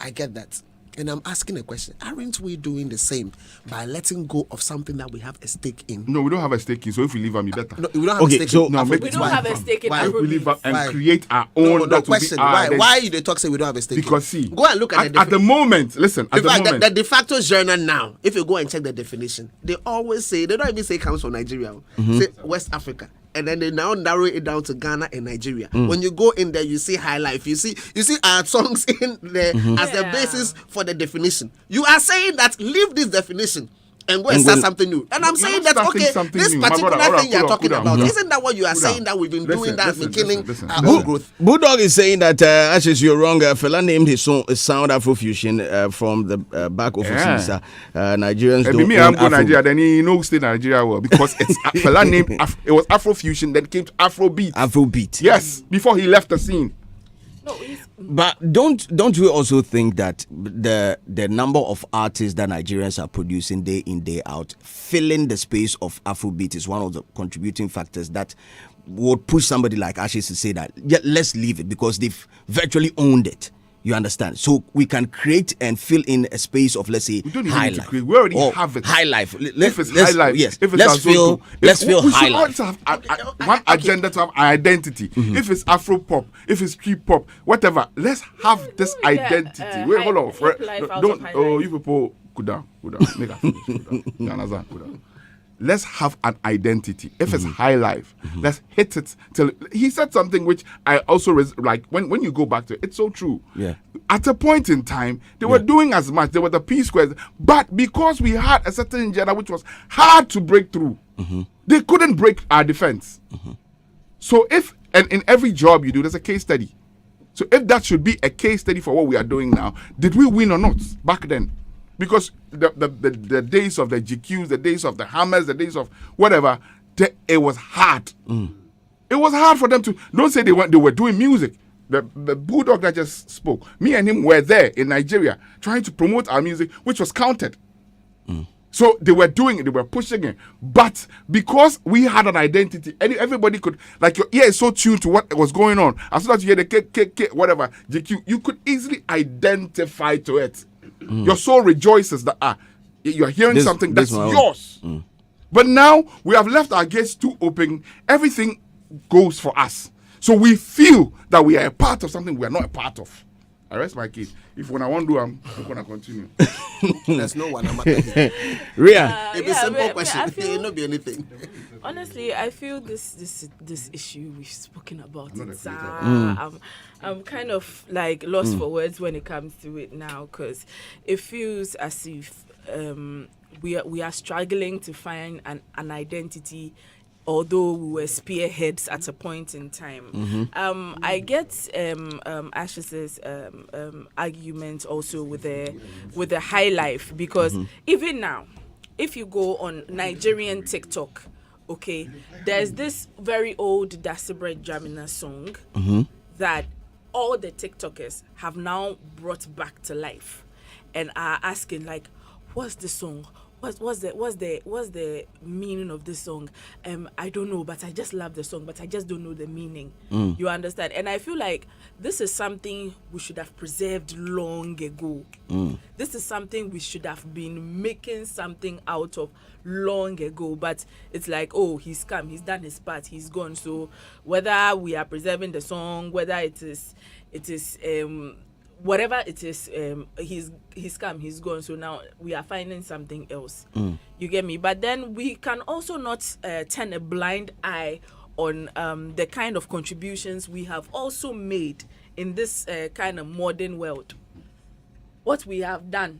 I get that. And I'm asking a question. Aren't we doing the same by letting go of something that we have a stake in? No, we don't have a stake in, so if we leave them, you better. No, we don't have Okay, a stake so- in. No, We don't have a stake in Why? We leave Afrobeats. and Why? create our own. No that will be question. our Why? identity. Why you they talk say we don't have a stake in? Because see, Go and look at the moment. Listen, at In the fact, moment. the de facto genre now, if you go and check the definition, they always say, they don't even say it comes from Nigeria, say West Africa. And then they now narrow it down to Ghana and Nigeria. When you go in there, you see high life. You see our songs in there as the basis for the definition. You are saying that leave this definition and go and start something new. And I'm You're saying not that, starting okay, something this new. My particular brother, thing you're talking cool down. about, isn't that what you are Cool saying down. that we've been doing that, Listen, been killing listen. our own growth? Bulldog is saying that Ashes, you're wrong. Fela named his song Sound Afrofusion from the back overseas. Nigerians If don't me, own I'm going Afro. Nigeria, then he knows stay Nigeria well because it's fella name. It was Afrofusion, then came to Afrobeat. Afrobeat. Yes, before he left the scene. No, he's, But don't we also think that the number of artists that Nigerians are producing day in, day out, filling the space of Afrobeat is one of the contributing factors that would push somebody like Ashes to say that, yeah, let's leave it because they've virtually owned it. You understand? So we can create and fill in a space of, let's say, We don't even high need to life. create. We already Or have it. High life. If it's high life, yes. if it's Let's Azonto, feel we high should life. always have one agenda to have our identity. If it's Afro pop, if it's street pop, whatever, let's have this Yeah, identity. Wait, hold on. hip life out Don't. of high Oh, life. you people, cool down. Make a finish. Cool down. Let's have an identity. If it's high life, let's hit it till he said something which I also like when you go back to it, it's so true. Yeah. At a point in time, they were doing as much. They were the P squares, but because we had a certain genre which was hard to break through, they couldn't break our defense. So and in every job you do, there's a case study. So if that should be a case study for what we are doing now, did we win or not back then? Because the days of the GQs, the days of the hammers, the days of whatever, it was hard. It was hard for them to. Don't say they were doing music. The Bulldog that just spoke, me and him were there in Nigeria trying to promote our music, which was counted. So they were doing it, they were pushing it. But because we had an identity, everybody could, like your ear is so tuned to what was going on. As soon as you hear the K, whatever, GQ, you could easily identify to it. Your soul rejoices that you're hearing something that's yours. But now we have left our gates too open. Everything goes for us. So we feel that we are a part of something we are not a part of. I rest my case. If when I want to do, I'm going to continue. There's no one. I'm at the Ria. It's a simple question. I It feel, will not be anything. honestly, I feel this issue we've spoken about. not a It's, creator. I'm kind of like lost for words when it comes to it now because it feels as if we are struggling to find an identity. Although we were spearheads at a point in time, I get Ash's argument also with the high life because even now, if you go on Nigerian TikTok, okay, there's this very old Daybreak Jamina song that all the TikTokers have now brought back to life and are asking like, what's the song? What's the meaning of this song? I don't know, but I just love the song, but I just don't know the meaning. You understand? And I feel like this is something we should have preserved long ago. This is something we should have been making something out of long ago. But it's like, oh, he's come, he's done his part, he's gone. So whether we are preserving the song, whether it is whatever it is, he's come, he's gone. So now we are finding something else. You get me? But then we can also not turn a blind eye on the kind of contributions we have also made in this kind of modern world. What we have done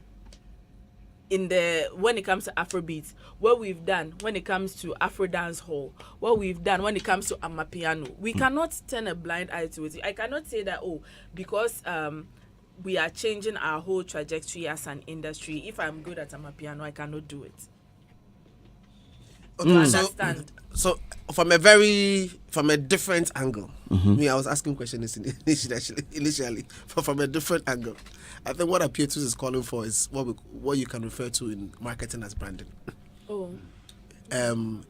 when it comes to Afrobeats, what we've done when it comes to Afro dance hall, what we've done when it comes to Amapiano, we cannot turn a blind eye to it. I cannot say that because we are changing our whole trajectory as an industry. If I'm good at Amapiano, I cannot do it. Okay, Understand? So from a different angle, me, I was asking questions initially, but from a different angle, I think what Appietus is calling for is what you can refer to in marketing as branding. Oh.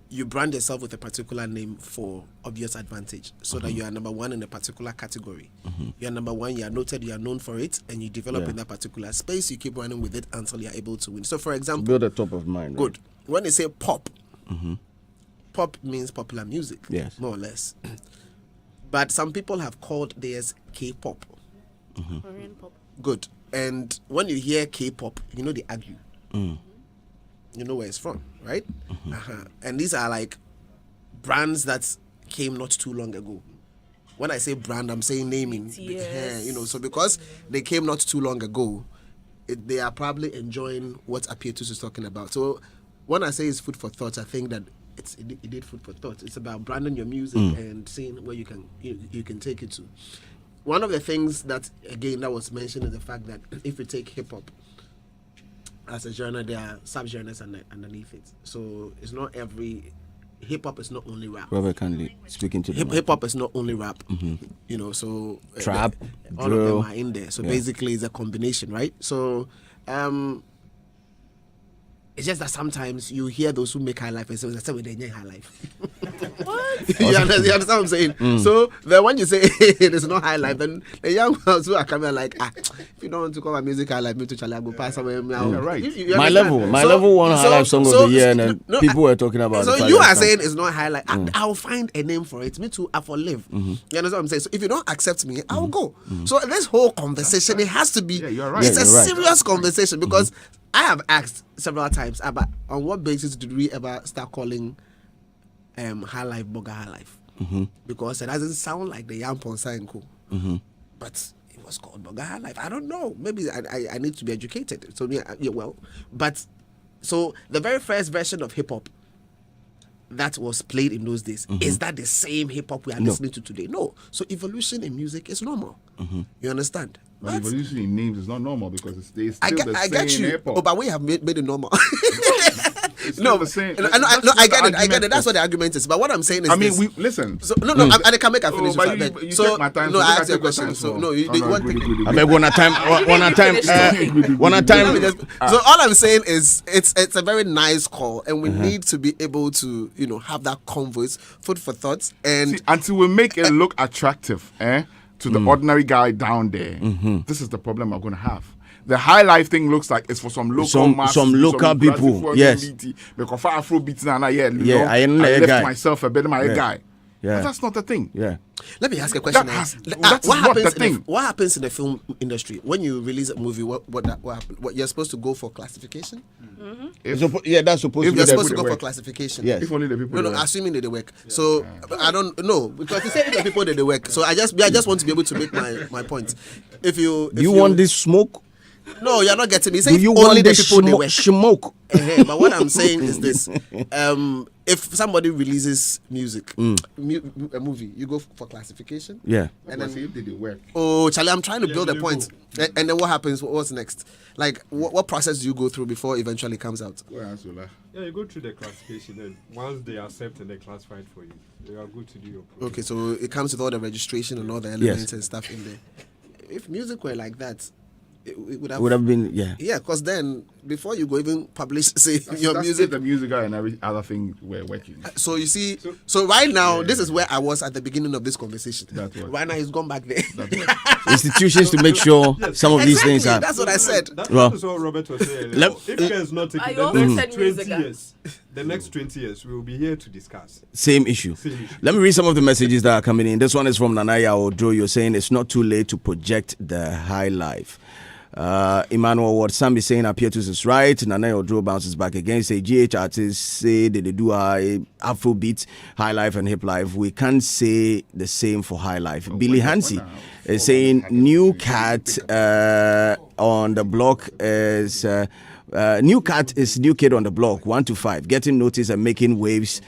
you brand yourself with a particular name for obvious advantage, so that you are number one in a particular category. You are number one, you are noted, you are known for it, and you develop in that particular space. You keep running with it until you are able to win. So, for example, build a top of mind. Good. When they say pop, pop means popular music, Yes. more or less. But some people have called theirs K-pop. Korean pop. Good. And when you hear K-pop, you know they argue. You know where it's from, right? And these are like brands that came not too long ago. When I say brand, I'm saying naming. Yes. You know, so because they came not too long ago, they are probably enjoying what Appietus is talking about. So when I say it's food for thought, I think that it did food for thought. It's about branding your music and seeing where you can take it to. One of the things that, again, that was mentioned is the fact that if you take hip-hop as a genre, there are sub-genres underneath it. So it's not every... Hip-hop is not only rap. Robert Candy speaking to the mic. Hip-hop is not only rap. You know, so... Trap, all drill. of them are in there. So basically, it's a combination, right? So... it's just that sometimes you hear those who make high life and say, "That's what they need high life." What? you understand what I'm saying? So then when you say it is not high life, then the young ones who are coming are like, if you don't want to call my music high life, me to Charlie, I go pass somewhere. right. You My understand? level one high life song of the year, and then no, people were talking about. So the you Friday are song. saying it's not high life. I'll find a name for it. Me too. I for live. You understand what I'm saying? So if you don't accept me, I'll go. So this whole conversation, it has to be. Yeah, you're right. It's Yeah, a you're right. serious conversation because I have asked several times about on what basis did we ever start calling high life Boga high life, because it doesn't sound like the Yam Ponsa and Co. But it was called Boga high life. I don't know. Maybe I need to be educated. So but so the very first version of hip hop that was played in those days, is that the same hip hop we are listening to today? No. So evolution in music is normal. You understand? But evolution in names is not normal because it's I still get, the I get same you. hip-hop. Oh, but we have made it normal. It's No, still the same. no, That's I what get the it. I get argument it. That's is. what the argument is. But what I'm saying is, I mean, this. listen. So no, I can make a finish. but with that. you So take my time, no, so I you asked you a can take question. your So time, no, so- you Oh, no, want good, to. good, good. I beg one time. One at time. So all I'm saying is it's a very nice call, and we need to be able to have that convoys, food for thought, and See, until we make it look attractive, to the ordinary guy down there, this is the problem I'm going to have. The high life thing looks like it's for some local masses, some local people, yes. Because for Afro beats now, I I know a left guy. myself a bit of my guy. Yeah. But that's not the thing. Yeah. let me ask a question. That's What not happens? the thing. What happens in the film industry when you release a movie? What happens? What you're supposed to go for classification? If, That's supposed to be You're supposed to the go for work. classification. Yes. if only the people No, that work. assuming that they work. So I don't know because you say the people that they work. So I just want to be able to make my point. If you want this smoke? No, you're not getting me. Do Say you only want the this people they work. smoke? But what I'm saying is this: if somebody releases music, a movie, you go for classification. Yeah. And Because then if they did work. oh, Charlie, I'm trying to build a you point. And then what happens? What's next? Like, what process do you go through before it eventually comes out? Go ahead, Sola. Yeah, you go through the classification, and once they accept and they classify it for you, you are good to do your project. Okay, so it comes with all the registration and all the elements and stuff in there. If music were like that, it would have been, yeah. Yeah, because then before you go even publish, say your That's music. if the music guy and every other thing were working. So you see, so right now, this is where I was at the beginning of this conversation. That's what- Right now, he's gone back there. Institutions to make sure some of these things are. That's what I said. That Well, is what Robert was saying. let- If care is not taken, I the always next said 20 music, years, the next 20 years, we will be here to discuss. Same issue. Same issue. Let me read some of the messages that are coming in. This one is from Nanaya Odro. You're saying it's not too late to project the high life. Emmanuel Ward Sam is saying Appietus is right. Nanaya Odro bounces back again. Say GH artists say they do high Afrobeat, high life and hip life. We can't say the same for high life. Billy Hansi is saying new cat on the block is. New cat is new kid on the block, 1 to 5, getting noticed and making waves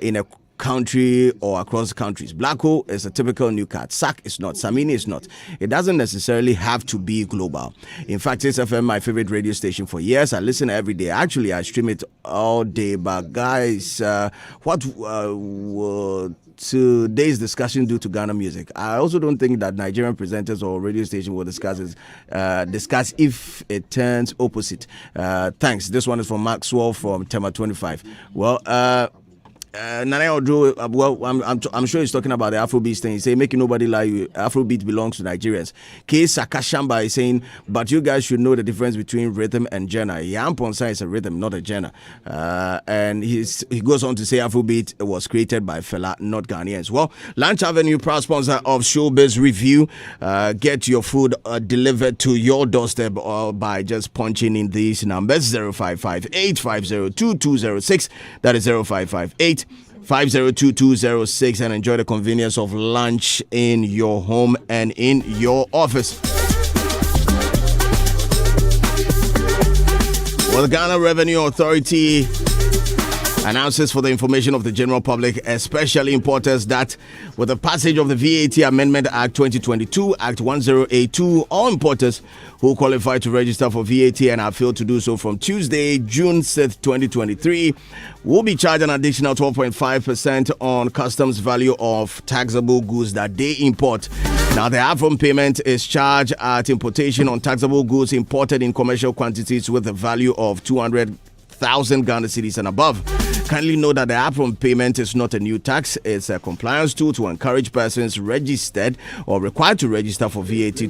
in a country or across countries. Black hole is a typical new cat. SAC is not. Samini is not. It doesn't necessarily have to be global. In fact, it's FM, my favorite radio station for years. I listen every day. Actually, I stream it all day. But guys, what today's discussion do to Ghana music? I also don't think that Nigerian presenters or radio station will discuss if it turns opposite. Thanks. This one is from Maxwell from Tema 25. Well, Nana Odro, I'm sure he's talking about the Afrobeat thing. He's saying, making nobody lie, Afrobeat belongs to Nigerians. K. Sakashamba is saying, but you guys should know the difference between rhythm and genre. Yamponsa is a rhythm, not a genre. And he goes on to say Afrobeat was created by Fela, not Ghanaians. Well, Lunch Avenue, proud sponsor of Showbiz Review. Get your food delivered to your doorstep by just punching in these numbers: 0558502206. That is 0558 502206, and enjoy the convenience of lunch in your home and in your office. Well, the Ghana Revenue Authority announces for the information of the general public, especially importers, that with the passage of the VAT Amendment Act 2022, Act 1082, all importers who qualify to register for VAT and have failed to do so from Tuesday, June 6th, 2023, will be charged an additional 12.5% on customs value of taxable goods that they import. Now, the upfront payment is charged at importation on taxable goods imported in commercial quantities with a value of 200,000 Ghana cedis and above. Kindly note that the upfront payment is not a new tax. It's a compliance tool to encourage persons registered or required to register for VAT to